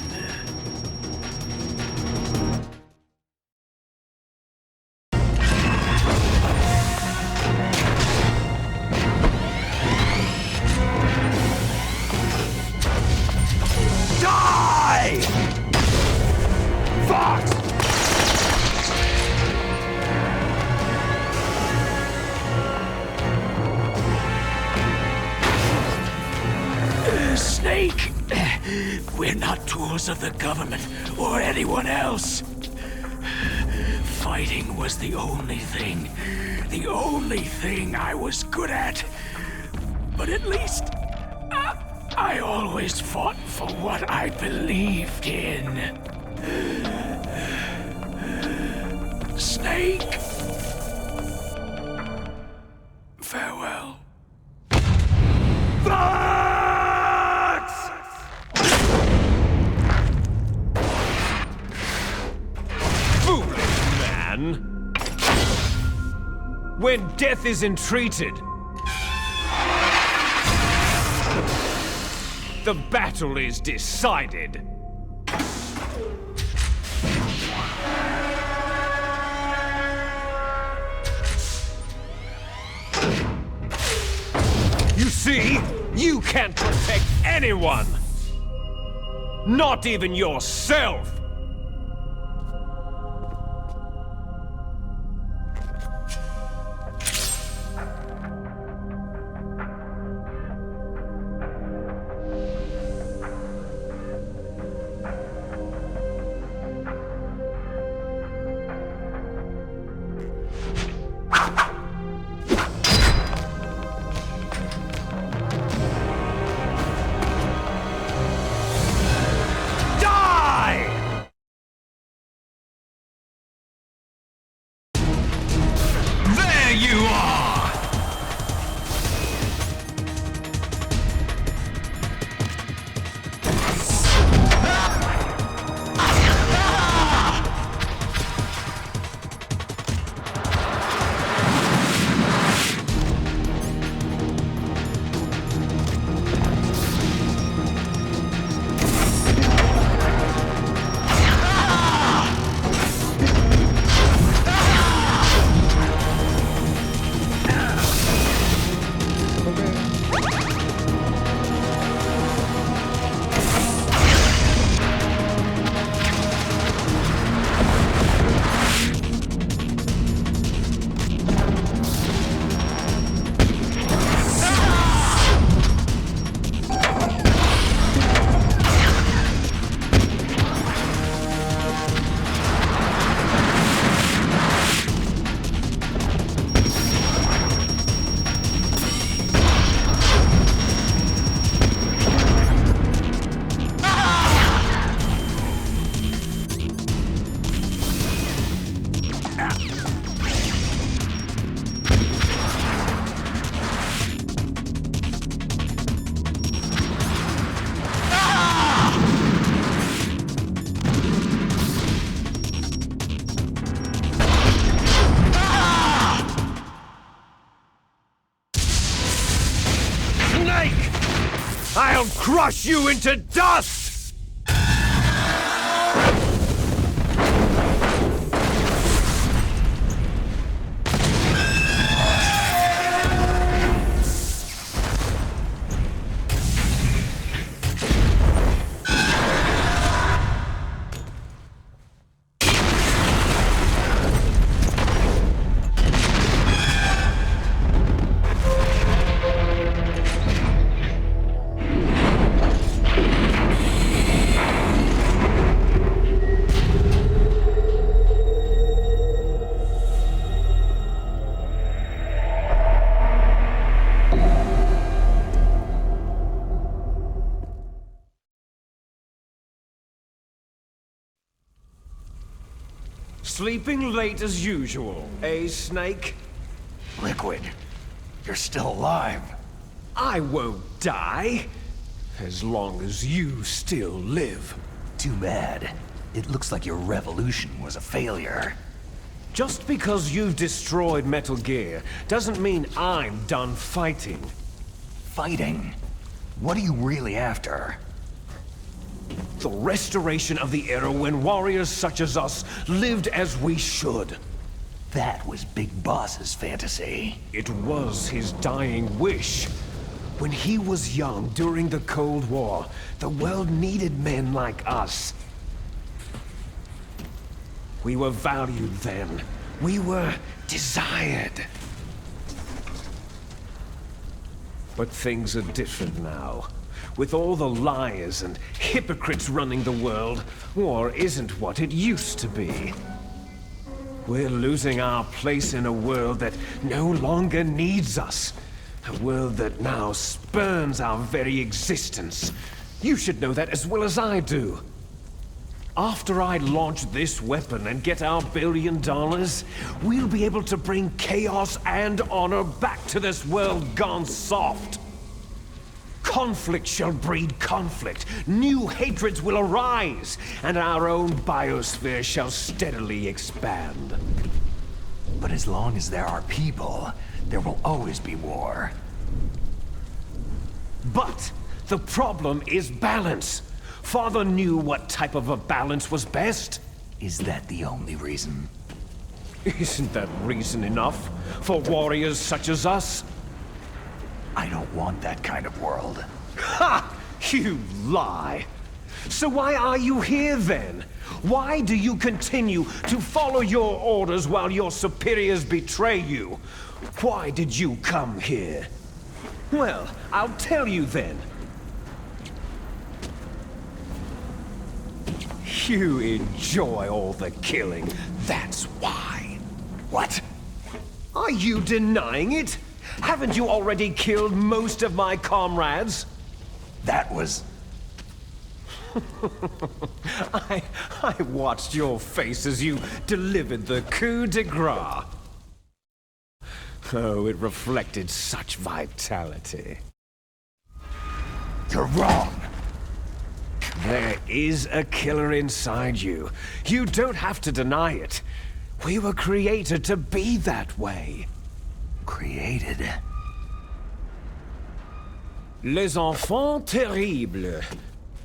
Die! Fox! Snake! We're not tools of the government or anyone else. Fighting was the only thing I was good at. But at least, I always fought for what I believed in. Snake! Farewell. When death is entreated, the battle is decided. You see, you can't protect anyone. Not even yourself. Die! crush you into dust! Sleeping late as usual, eh, Snake? Liquid, you're still alive. I won't die, as long as you still live. Too bad. It looks like your revolution was a failure. Just because you've destroyed Metal Gear doesn't mean I'm done fighting. Fighting? What are you really after? The restoration of the era when warriors such as us lived as we should. That was Big Boss's fantasy. It was his dying wish. When he was young during the Cold War, the world needed men like us. We were valued then. We were desired. But things are different now. With all the liars and hypocrites running the world, war isn't what it used to be. We're losing our place in a world that no longer needs us. A world that now spurns our very existence. You should know that as well as I do. After I launch this weapon and get our $1 billion, we'll be able to bring chaos and honor back to this world gone soft. Conflict shall breed conflict, new hatreds will arise, and our own biosphere shall steadily expand. But as long as there are people, there will always be war. But the problem is balance. Father knew what type of a balance was best. Is that the only reason? Isn't that reason enough for warriors such as us? I don't want that kind of world. Ha! You lie! So why are you here then? Why do you continue to follow your orders while your superiors betray you? Why did you come here? Well, I'll tell you then. You enjoy all the killing, that's why. What? Are you denying it? Haven't you already killed most of my comrades? That was... I watched your face as you delivered the coup de grace. Oh, it reflected such vitality. You're wrong. There is a killer inside you. You don't have to deny it. We were created to be that way. Created? Les enfants terribles.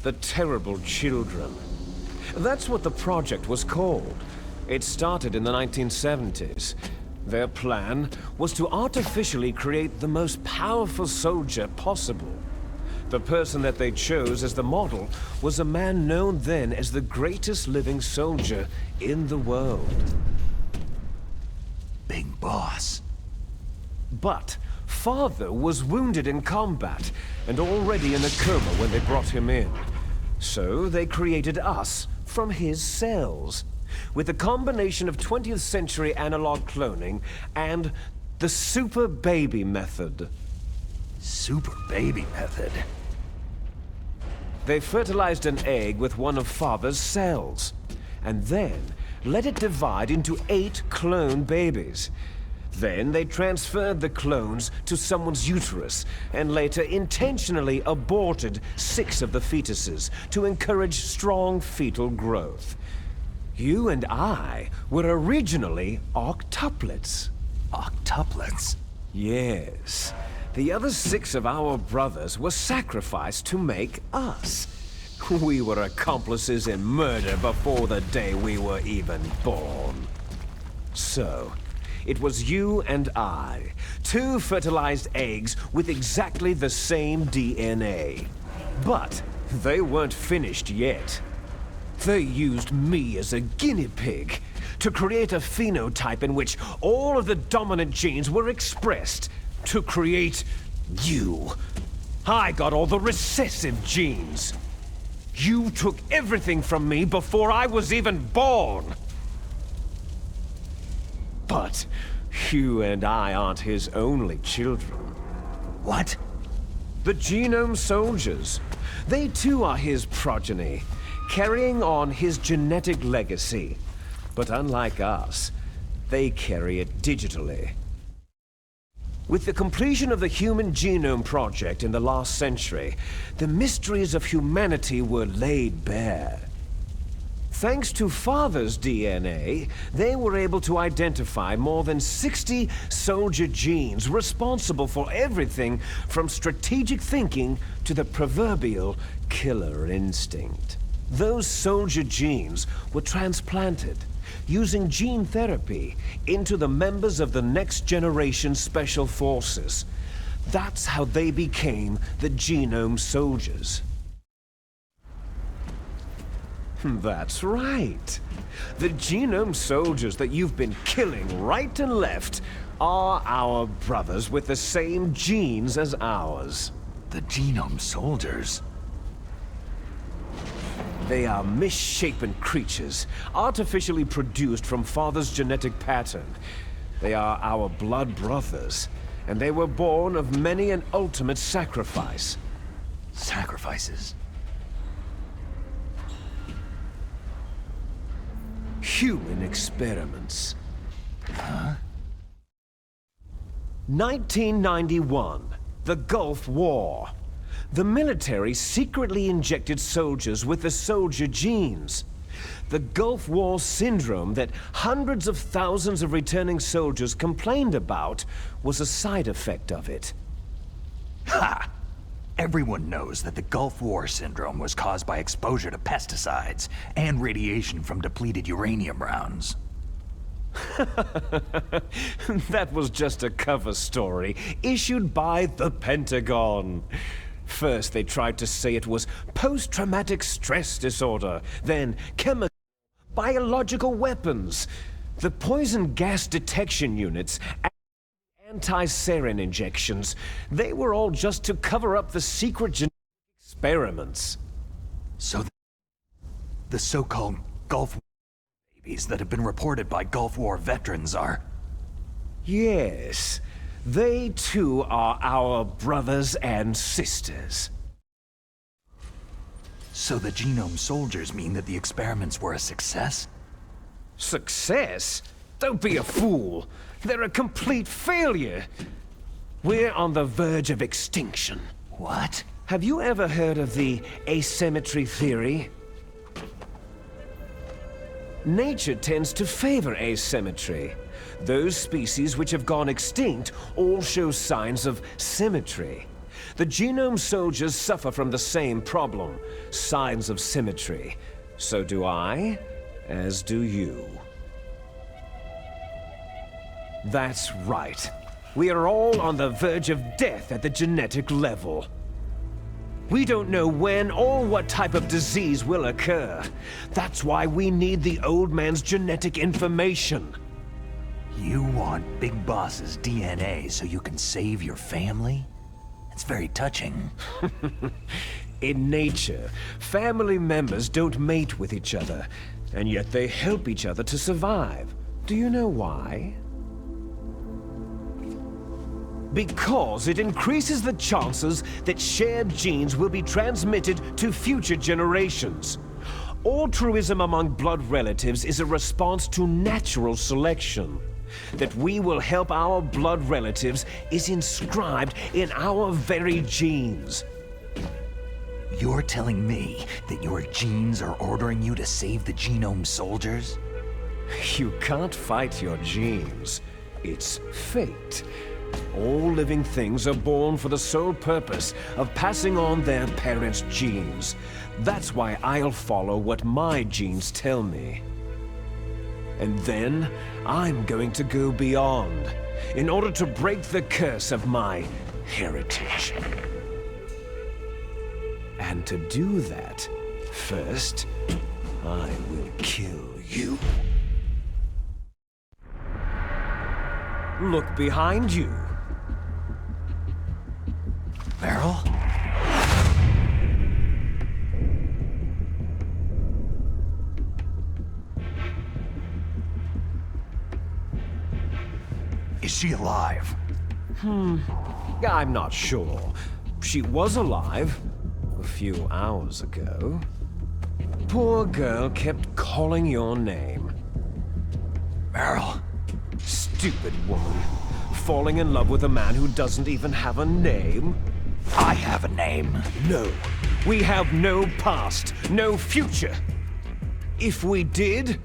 The terrible children. That's what the project was called. It started in the 1970s. Their plan was to artificially create the most powerful soldier possible. The person that they chose as the model was a man known then as the greatest living soldier in the world. Big Boss. But Father was wounded in combat and already in a coma when they brought him in. So they created us from his cells, with a combination of 20th century analog cloning and the super baby method. Super baby method? They fertilized an egg with one of Father's cells, and then let it divide into 8 clone babies. Then they transferred the clones to someone's uterus, and later intentionally aborted 6 of the fetuses to encourage strong fetal growth. You and I were originally octuplets. Octuplets? Yes. The other 6 of our brothers were sacrificed to make us. We were accomplices in murder before the day we were even born. So, it was you and I, 2 fertilized eggs with exactly the same DNA. But they weren't finished yet. They used me as a guinea pig to create a phenotype in which all of the dominant genes were expressed to create you. I got all the recessive genes. You took everything from me before I was even born. But you and I aren't his only children. What? The Genome Soldiers. They too are his progeny, carrying on his genetic legacy. But unlike us, they carry it digitally. With the completion of the Human Genome Project in the last century, the mysteries of humanity were laid bare. Thanks to Father's DNA, they were able to identify more than 60 soldier genes responsible for everything from strategic thinking to the proverbial killer instinct. Those soldier genes were transplanted using gene therapy into the members of the next generation special forces. That's how they became the Genome Soldiers. That's right. The Genome Soldiers that you've been killing right and left are our brothers with the same genes as ours. The Genome Soldiers? They are misshapen creatures, artificially produced from Father's genetic pattern. They are our blood brothers, and they were born of many an ultimate sacrifice. Sacrifices? Human experiments. Huh? 1991, the Gulf War. The military secretly injected soldiers with the soldier genes. The Gulf War syndrome that hundreds of thousands of returning soldiers complained about was a side effect of it. Ha! Everyone knows that the Gulf War syndrome was caused by exposure to pesticides and radiation from depleted uranium rounds. That was just a cover story issued by the Pentagon. First, they tried to say it was post-traumatic stress disorder, then chemical, biological weapons. The poison gas detection units, anti-sarin injections, they were all just to cover up the secret genetic experiments. So the so-called Gulf War babies that have been reported by Gulf War veterans are... Yes. They too are our brothers and sisters. So the Genome Soldiers mean that the experiments were a success? Success? Don't be a fool. They're a complete failure. We're on the verge of extinction. What? Have you ever heard of the asymmetry theory? Nature tends to favor asymmetry. Those species which have gone extinct all show signs of symmetry. The Genome Soldiers suffer from the same problem, signs of symmetry. So do I, as do you. That's right. We are all on the verge of death at the genetic level. We don't know when or what type of disease will occur. That's why we need the old man's genetic information. You want Big Boss's DNA so you can save your family? It's very touching. In nature, family members don't mate with each other, and yet they help each other to survive. Do you know why? Because it increases the chances that shared genes will be transmitted to future generations. Altruism among blood relatives is a response to natural selection. That we will help our blood relatives is inscribed in our very genes. You're telling me that your genes are ordering you to save the Genome Soldiers? You can't fight your genes. It's fate. All living things are born for the sole purpose of passing on their parents' genes. That's why I'll follow what my genes tell me. And then, I'm going to go beyond, in order to break the curse of my heritage. And to do that, first, I will kill you. Look behind you. Meryl? Is she alive? I'm not sure. She was alive a few hours ago. Poor girl kept calling your name. Meryl? Stupid woman. Falling in love with a man who doesn't even have a name? I have a name. No. We have no past, no future. If we did,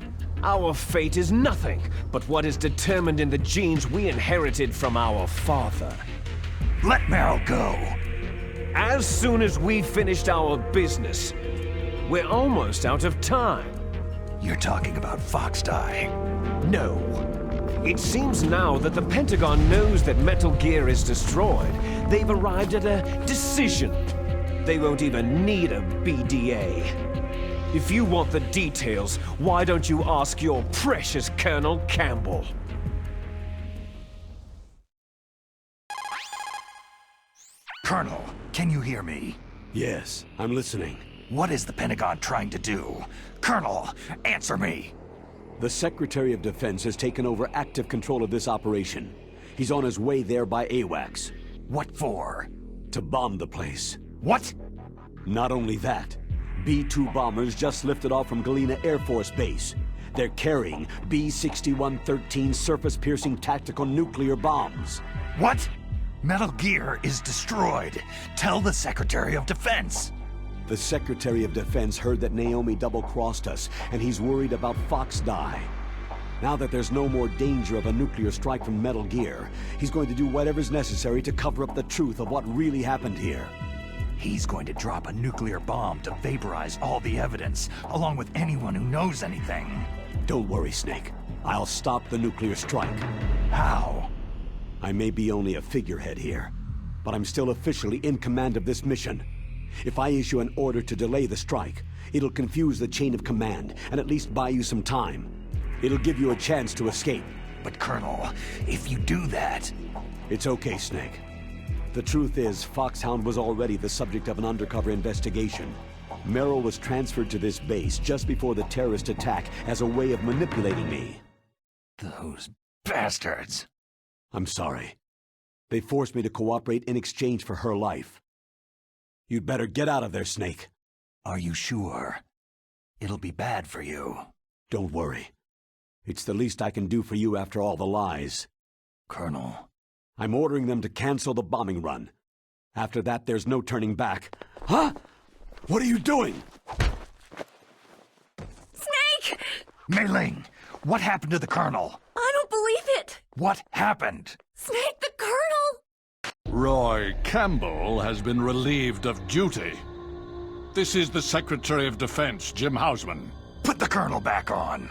our fate is nothing but what is determined in the genes we inherited from our father. Let Meryl go. As soon as we finished our business, we're almost out of time. You're talking about Fox Die. No. It seems now that the Pentagon knows that Metal Gear is destroyed. They've arrived at a decision. They won't even need a BDA. If you want the details, why don't you ask your precious Colonel Campbell? Colonel, can you hear me? Yes, I'm listening. What is the Pentagon trying to do? Colonel, answer me! The Secretary of Defense has taken over active control of this operation. He's on his way there by AWACS. What for? To bomb the place. What? Not only that, B-2 bombers just lifted off from Galena Air Force Base. They're carrying B-6113 surface-piercing tactical nuclear bombs. What? Metal Gear is destroyed. Tell the Secretary of Defense. The Secretary of Defense heard that Naomi double-crossed us, and he's worried about Fox Die. Now that there's no more danger of a nuclear strike from Metal Gear, he's going to do whatever's necessary to cover up the truth of what really happened here. He's going to drop a nuclear bomb to vaporize all the evidence, along with anyone who knows anything. Don't worry, Snake. I'll stop the nuclear strike. How? I may be only a figurehead here, but I'm still officially in command of this mission. If I issue an order to delay the strike, it'll confuse the chain of command and at least buy you some time. It'll give you a chance to escape. But Colonel, if you do that... It's okay, Snake. The truth is, Foxhound was already the subject of an undercover investigation. Merrill was transferred to this base just before the terrorist attack as a way of manipulating me. Those bastards! I'm sorry. They forced me to cooperate in exchange for her life. You'd better get out of there, Snake. Are you sure? It'll be bad for you. Don't worry. It's the least I can do for you after all the lies. Colonel. I'm ordering them to cancel the bombing run. After that, there's no turning back. Huh? What are you doing? Snake! Mei Ling, what happened to the Colonel? I don't believe it! What happened? Snake, the Colonel! Roy Campbell has been relieved of duty. This is the Secretary of Defense, Jim Hausman. Put the Colonel back on.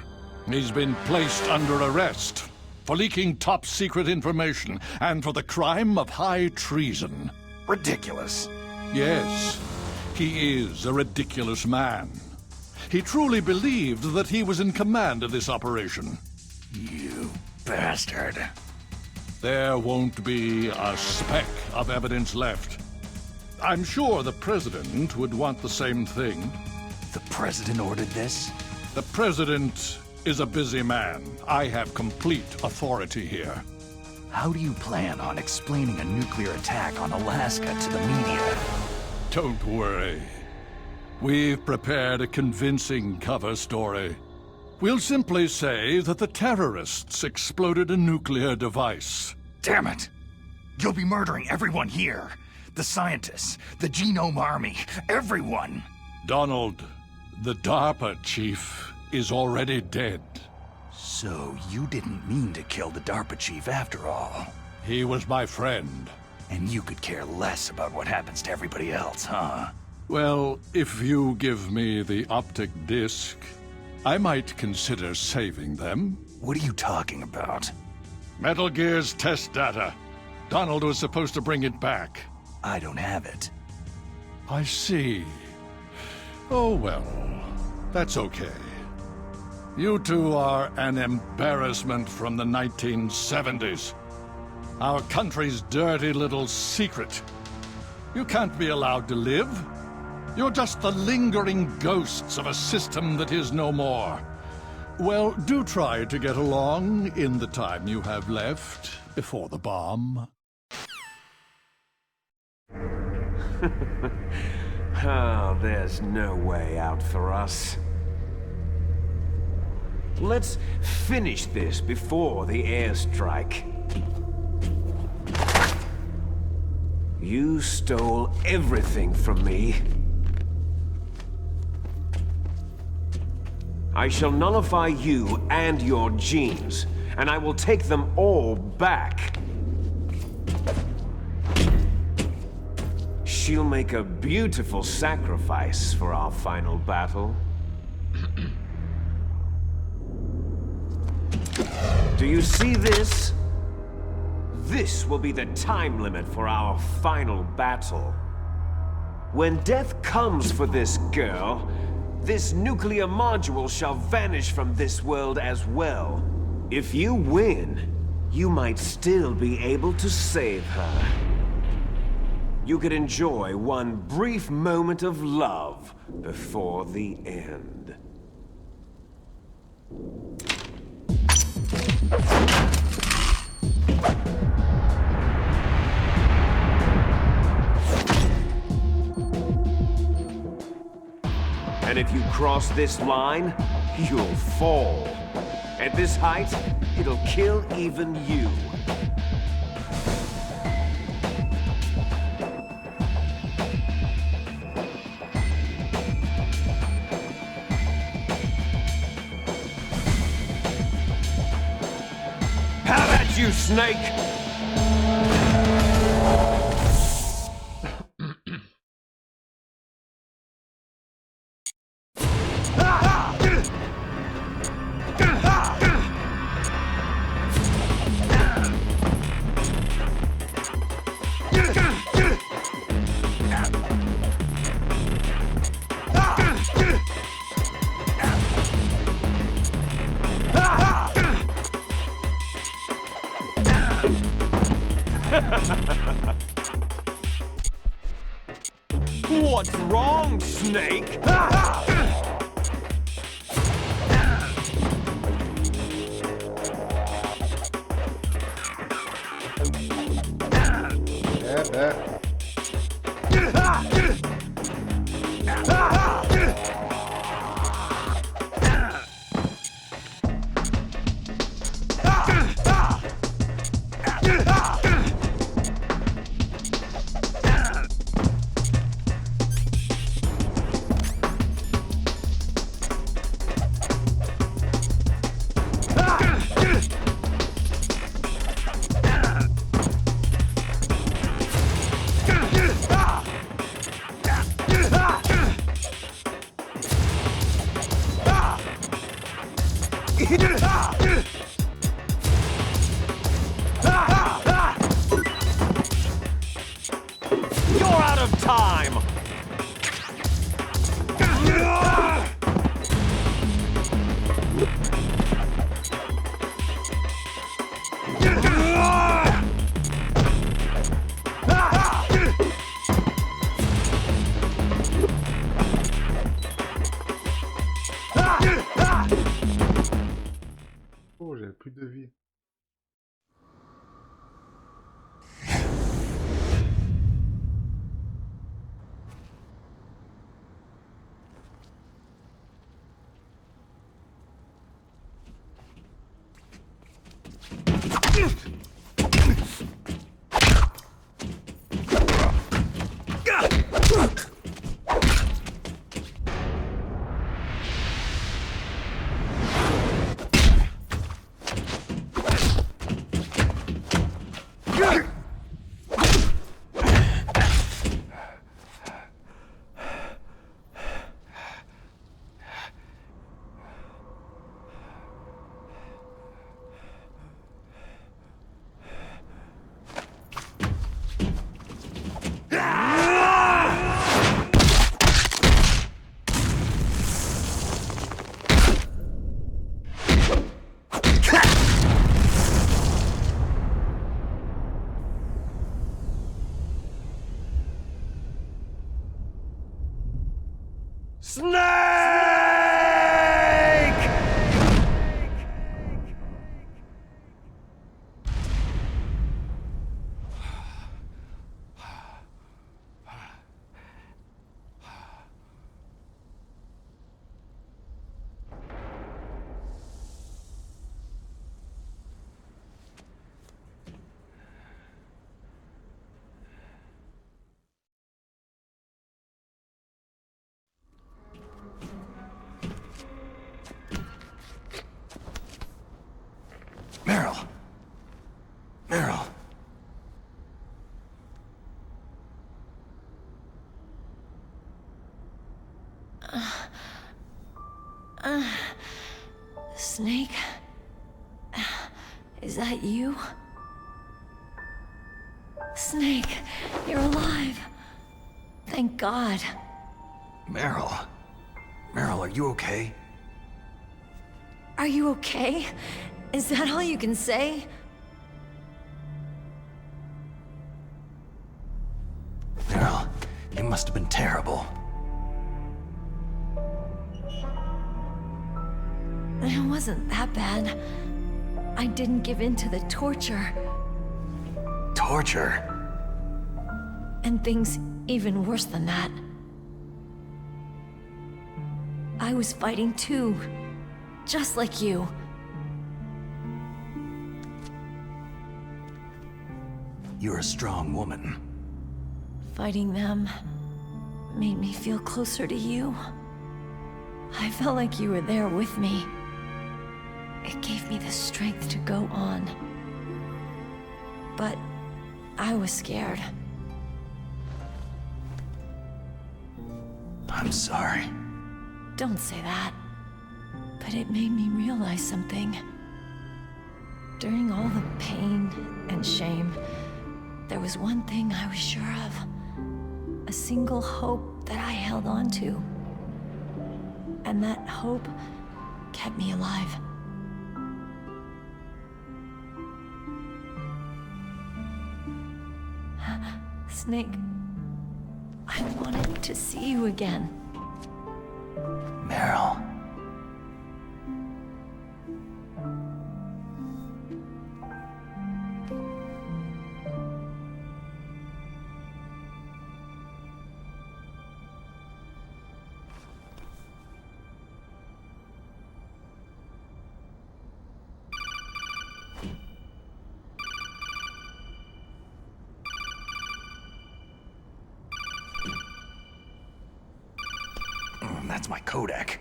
He's been placed under arrest for leaking top-secret information and for the crime of high treason. Ridiculous. Yes, he is a ridiculous man. He truly believed that he was in command of this operation. You bastard. There won't be a speck of evidence left. I'm sure the President would want the same thing. The President ordered this? The President is a busy man. I have complete authority here. How do you plan on explaining a nuclear attack on Alaska to the media? Don't worry. We've prepared a convincing cover story. We'll simply say that the terrorists exploded a nuclear device. Damn it! You'll be murdering everyone here. The scientists, the Genome Army, everyone! Donald, the DARPA chief is already dead. So you didn't mean to kill the DARPA chief after all. He was my friend. And you could care less about what happens to everybody else, huh? Well, if you give me the optic disc, I might consider saving them. What are you talking about? Metal Gear's test data. Donald was supposed to bring it back. I don't have it. I see. Oh well, that's okay. You two are an embarrassment from the 1970s. Our country's dirty little secret. You can't be allowed to live. You're just the lingering ghosts of a system that is no more. Well, do try to get along in the time you have left before the bomb. Oh, there's no way out for us. Let's finish this before the airstrike. You stole everything from me. I shall nullify you and your genes, and I will take them all back. She'll make a beautiful sacrifice for our final battle. Do you see this? This will be the time limit for our final battle. When death comes for this girl, this nuclear module shall vanish from this world as well. If you win, you might still be able to save her. You could enjoy one brief moment of love before the end. And if you cross this line, you'll fall. At this height, it'll kill even you. How about you, Snake? What's wrong, Snake? You're out of time! Oh, j'avais plus de vie. Snake? Is that you? Snake, you're alive. Thank God. Meryl. Meryl, are you okay? Are you okay? Is that all you can say? Meryl, it must have been terrible. It wasn't that bad. I didn't give in to the torture. Torture? And things even worse than that. I was fighting too. Just like you. You're a strong woman. Fighting them made me feel closer to you. I felt like you were there with me. It gave me the strength to go on. But I was scared. I'm sorry. Don't say that. But it made me realize something. During all the pain and shame, there was one thing I was sure of. A single hope that I held on to. And that hope kept me alive. Snake, I wanted to see you again. Meryl. That's my codec.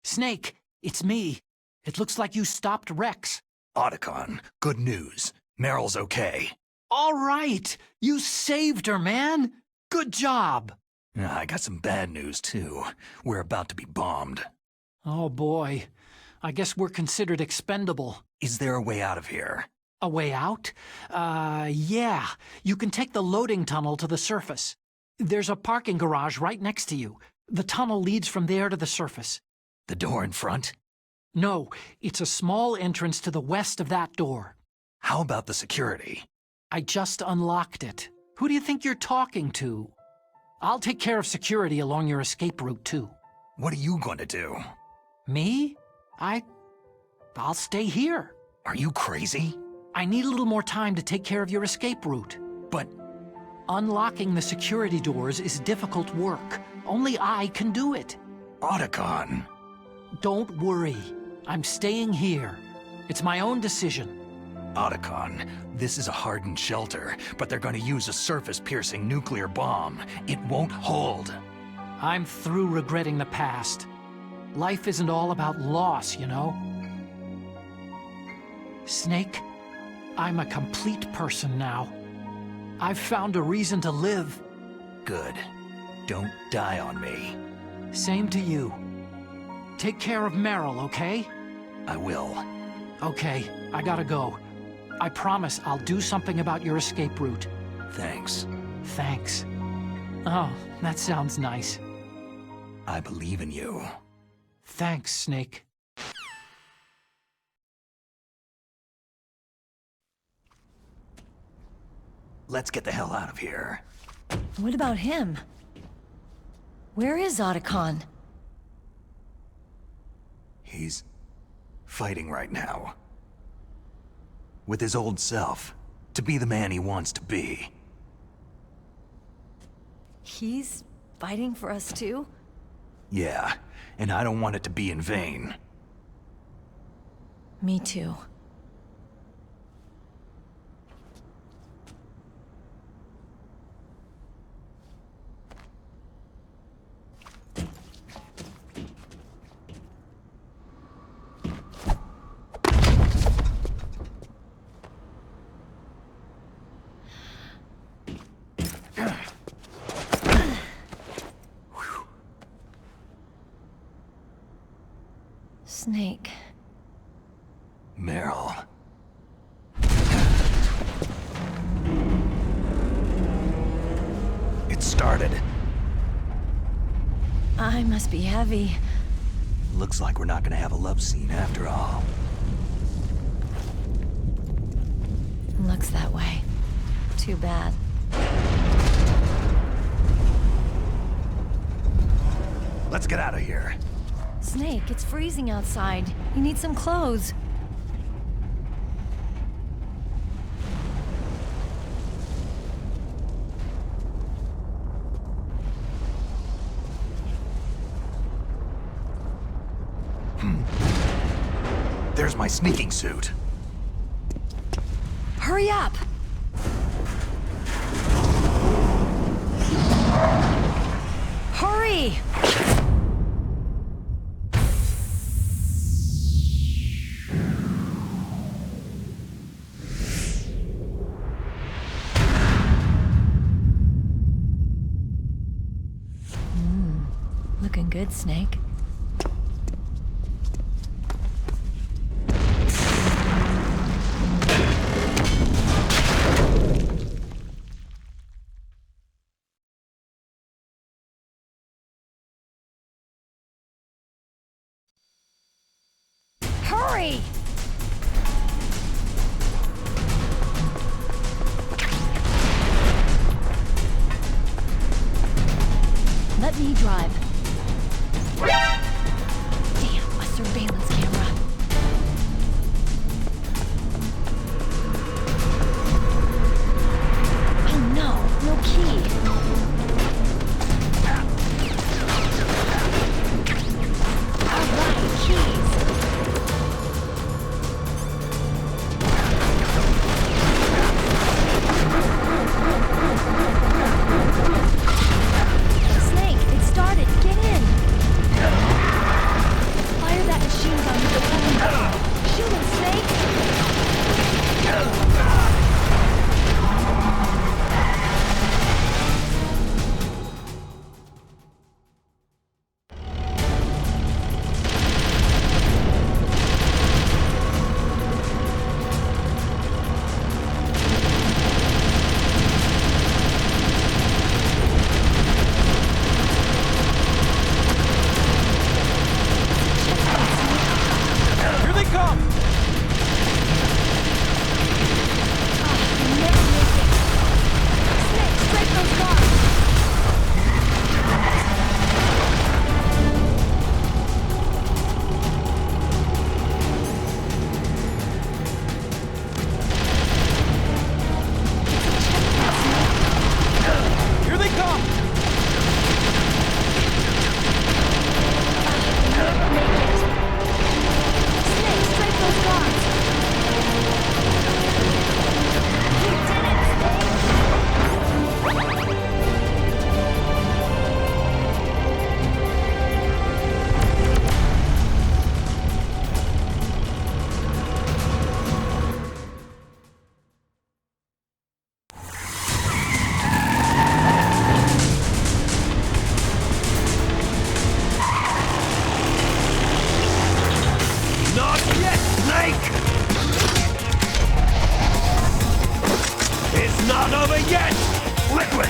Snake, it's me. It looks like you stopped Rex. Otacon, good news. Meryl's okay. All right! You saved her, man! Good job! I got some bad news, too. We're about to be bombed. Oh, boy. I guess we're considered expendable. Is there a way out of here? A way out? Yeah. You can take the loading tunnel to the surface. There's a parking garage right next to you. The tunnel leads from there to the surface. The door in front? No, it's a small entrance to the west of that door. How about the security? I just unlocked it. Who do you think you're talking to? I'll take care of security along your escape route, too. What are you going to do? Me? I'll stay here. Are you crazy? I need a little more time to take care of your escape route. But unlocking the security doors is difficult work. Only I can do it. Otacon. Don't worry. I'm staying here. It's my own decision. Otacon, this is a hardened shelter, but they're going to use a surface-piercing nuclear bomb. It won't hold. I'm through regretting the past. Life isn't all about loss, you know? Snake, I'm a complete person now. I've found a reason to live. Good. Don't die on me. Same to you. Take care of Meryl, okay? I will. Okay, I gotta go. I promise I'll do something about your escape route. Thanks. Thanks. Oh, that sounds nice. I believe in you. Thanks, Snake. Let's get the hell out of here. What about him? Where is Otacon? He's fighting right now. With his old self. To be the man he wants to be. He's fighting for us too? Yeah, and I don't want it to be in vain. Me too. Snake. Meryl. It started. I must be heavy. Looks like we're not gonna have a love scene after all. Looks that way. Too bad. Let's get out of here. Snake, it's freezing outside. You need some clothes. There's my sneaking suit. Hurry up! Hurry! Looking good, Snake. Hurry! Let me drive. Damn, a surveillance camera. Oh no, no key. All right, keys. Snake, it started. Get in. Fire that machine gun with the phone. Shoot him, Snake. Here they come! Never make it. Snake, strike those guards. Here they come! Never make it. Snake, strike those guards. You did it, Snake. Not yet, Snake! It's not over yet! Liquid!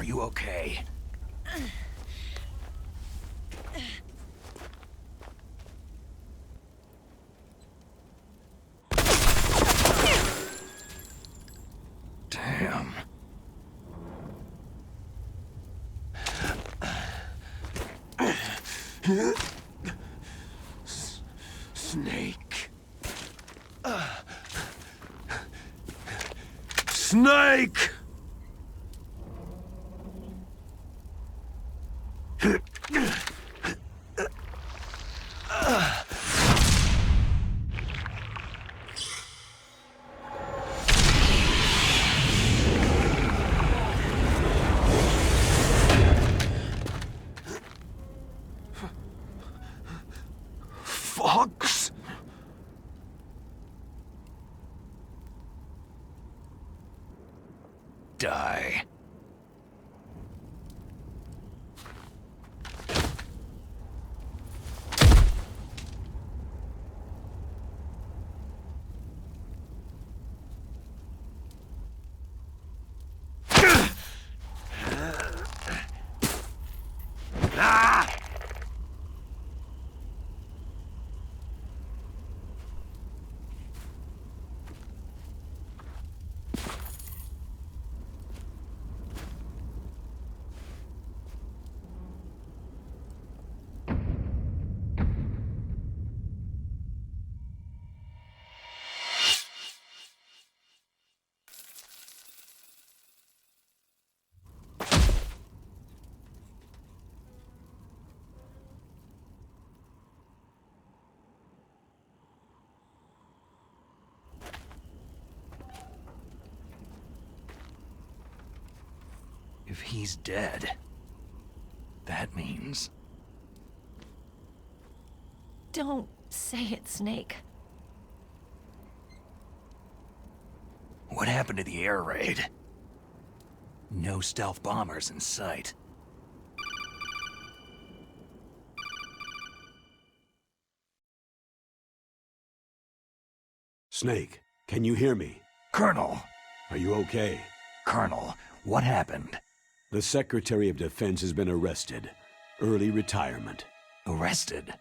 you okay? Damn. Snake. Snake! Fox? Die. If he's dead, that means... Don't say it, Snake. What happened to the air raid? No stealth bombers in sight. Snake, can you hear me? Colonel! Are you okay? Colonel, what happened? The Secretary of Defense has been arrested. Early retirement. Arrested?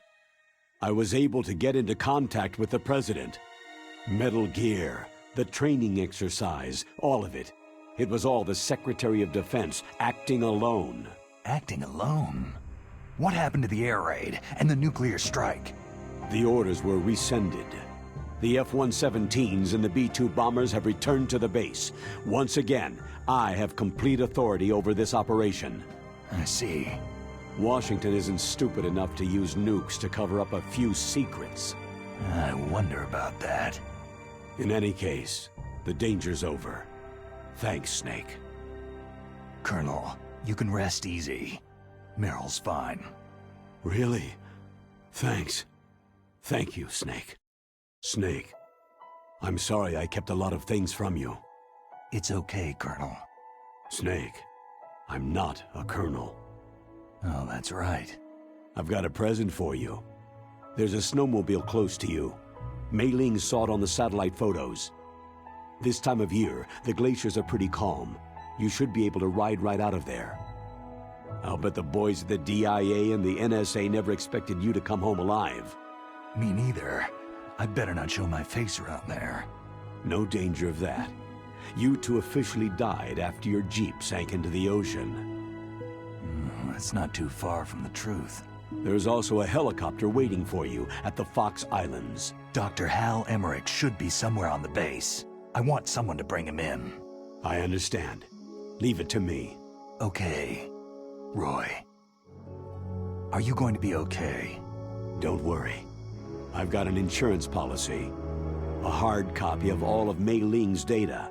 I was able to get into contact with the President. Metal Gear, the training exercise, all of it. It was all the Secretary of Defense acting alone. Acting alone? What happened to the air raid and the nuclear strike? The orders were rescinded. The F-117s and the B-2 bombers have returned to the base. Once again, I have complete authority over this operation. I see. Washington isn't stupid enough to use nukes to cover up a few secrets. I wonder about that. In any case, the danger's over. Thanks, Snake. Colonel, you can rest easy. Meryl's fine. Really? Thanks. Thank you, Snake. Snake, I'm sorry I kept a lot of things from you. It's okay, Colonel. Snake, I'm not a colonel. Oh, that's right. I've got a present for you. There's a snowmobile close to you. Mei Ling saw it on the satellite photos. This time of year, the glaciers are pretty calm. You should be able to ride right out of there. I'll bet the boys at the DIA and the NSA never expected you to come home alive. Me neither. I'd better not show my face around there. No danger of that. You two officially died after your Jeep sank into the ocean. That's not too far from the truth. There's also a helicopter waiting for you at the Fox Islands. Dr. Hal Emmerich should be somewhere on the base. I want someone to bring him in. I understand. Leave it to me. Okay. Roy. Are you going to be okay? Don't worry. I've got an insurance policy. A hard copy of all of Mei Ling's data.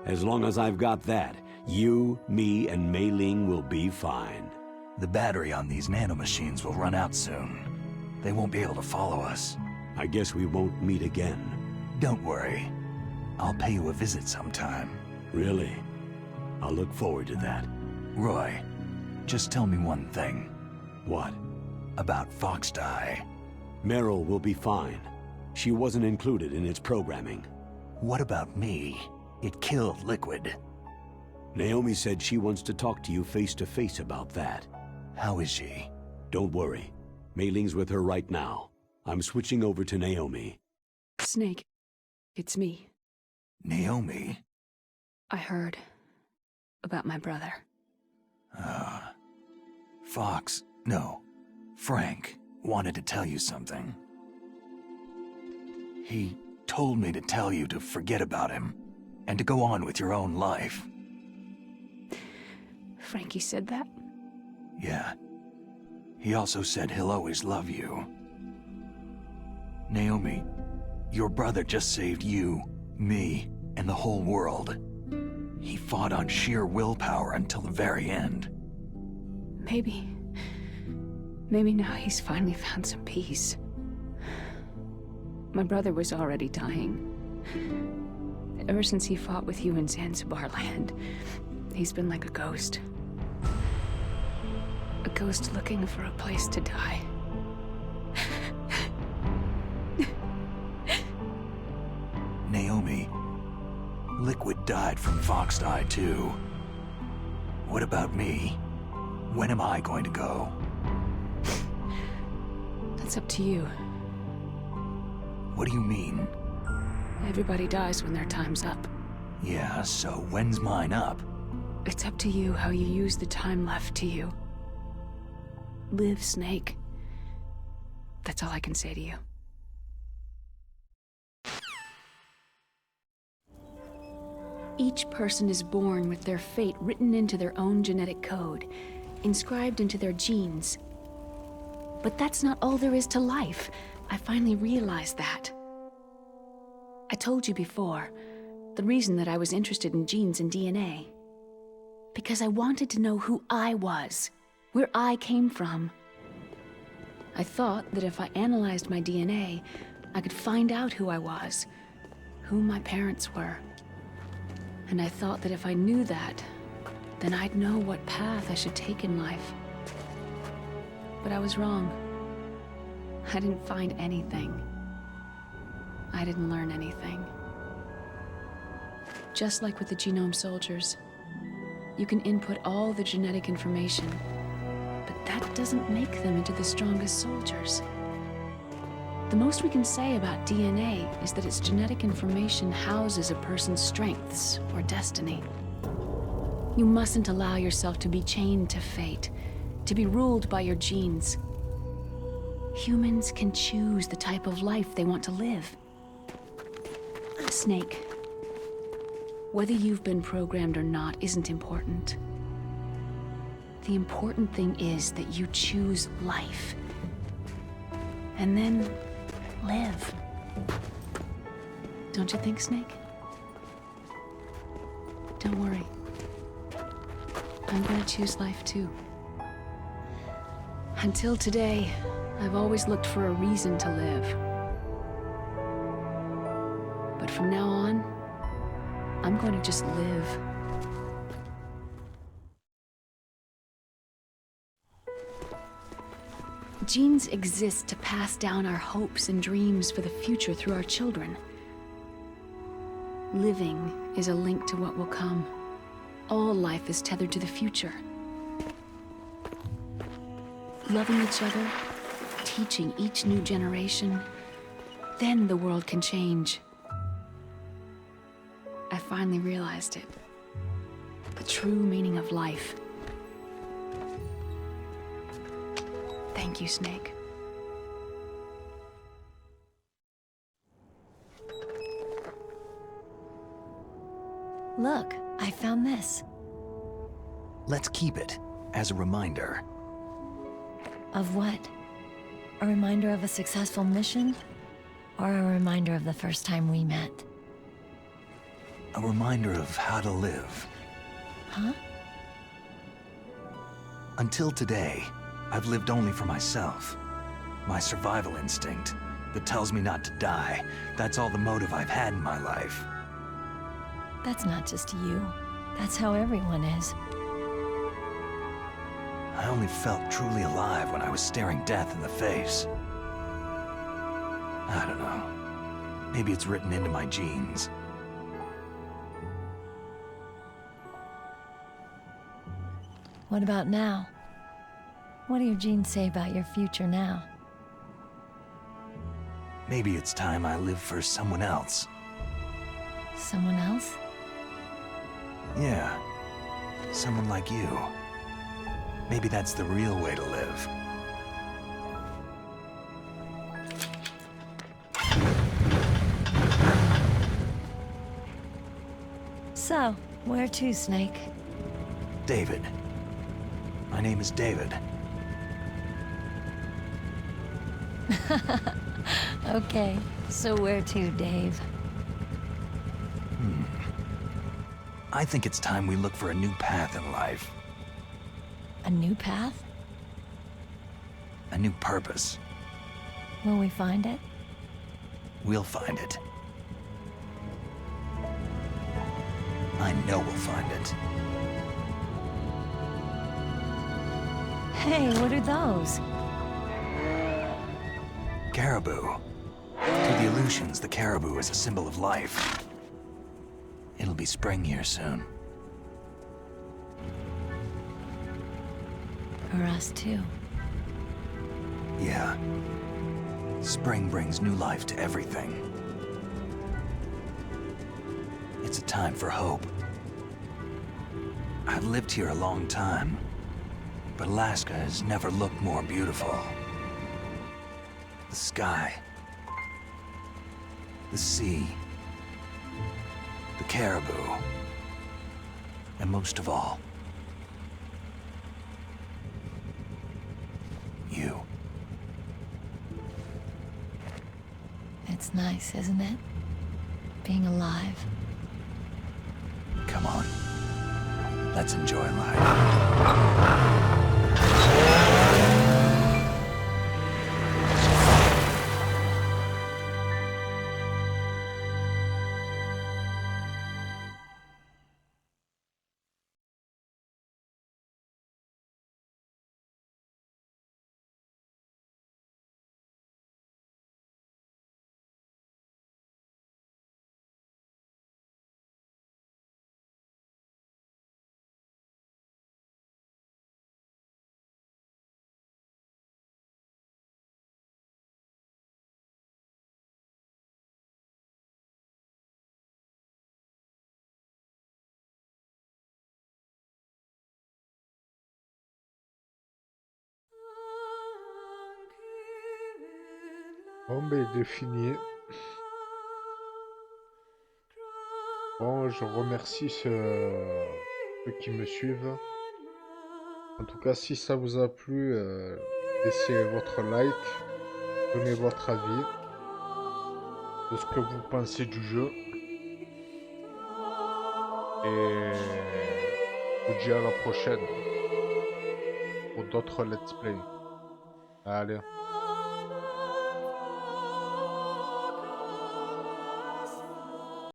As long as I've got that, you, me, and Mei Ling will be fine. The battery on these nanomachines will run out soon. They won't be able to follow us. I guess we won't meet again. Don't worry. I'll pay you a visit sometime. Really? I'll look forward to that. Roy, just tell me one thing. What? About Fox Die. Meryl will be fine. She wasn't included in its programming. What about me? It killed Liquid. Naomi said she wants to talk to you face to face about that. How is she? Don't worry. Mei Ling's with her right now. I'm switching over to Naomi. Snake, it's me. Naomi? I heard about my brother. Frank wanted to tell you something. He told me to tell you to forget about him and to go on with your own life. Frankie said that? Yeah. He also said he'll always love you. Naomi, your brother just saved you, me, and the whole world. He fought on sheer willpower until the very end. Maybe now he's finally found some peace. My brother was already dying. Ever since he fought with you in Zanzibar land, he's been like a ghost. A ghost looking for a place to die. Naomi, Liquid died from Fox's Eye too. What about me? When am I going to go? That's up to you. What do you mean? Everybody dies when their time's up. Yeah, so when's mine up? It's up to you how you use the time left to you. Live, Snake. That's all I can say to you. Each person is born with their fate written into their own genetic code, inscribed into their genes. But that's not all there is to life. I finally realized that. I told you before, the reason that I was interested in genes and DNA. Because I wanted to know who I was, where I came from. I thought that if I analyzed my DNA, I could find out who I was, who my parents were. And I thought that if I knew that, then I'd know what path I should take in life. But I was wrong. I didn't find anything. I didn't learn anything. Just like with the genome soldiers, you can input all the genetic information, but that doesn't make them into the strongest soldiers. The most we can say about DNA is that its genetic information houses a person's strengths or destiny. You mustn't allow yourself to be chained to fate, to be ruled by your genes. Humans can choose the type of life they want to live. Snake, whether you've been programmed or not isn't important. The important thing is that you choose life. And then live. Don't you think, Snake? Don't worry. I'm gonna choose life too. Until today, I've always looked for a reason to live. But from now on, I'm going to just live. Genes exist to pass down our hopes and dreams for the future through our children. Living is a link to what will come. All life is tethered to the future. Loving each other, teaching each new generation, then the world can change. I finally realized it. The true meaning of life. Thank you, Snake. Look, I found this. Let's keep it as a reminder. Of what? A reminder of a successful mission? Or a reminder of the first time we met? A reminder of how to live. Huh? Until today, I've lived only for myself. My survival instinct that tells me not to die. That's all the motive I've had in my life. That's not just you. That's how everyone is. I only felt truly alive when I was staring death in the face. I don't know. Maybe it's written into my genes. What about now? What do your genes say about your future now? Maybe it's time I live for someone else. Someone else? Yeah. Someone like you. Maybe that's the real way to live. So, where to, Snake? David. My name is David. Okay, so where to, Dave? I think it's time we look for a new path in life. A new path? A new purpose. Will we find it? We'll find it. I know we'll find it. Hey, what are those? Caribou. To the Aleutians, the caribou is a symbol of life. It'll be spring here soon. For us, too. Yeah. Spring brings new life to everything. It's a time for hope. I've lived here a long time, but Alaska has never looked more beautiful. The sky, the sea, the caribou, and most of all, you. It's nice, isn't it? Being alive. Come on, let's enjoy life. Bon, ben, il est fini. Bon, je remercie ceux qui me suivent. En tout cas, si ça vous a plu, laissez votre like, donnez votre avis de ce que vous pensez du jeu. Et je vous dis à la prochaine pour d'autres let's play. Allez.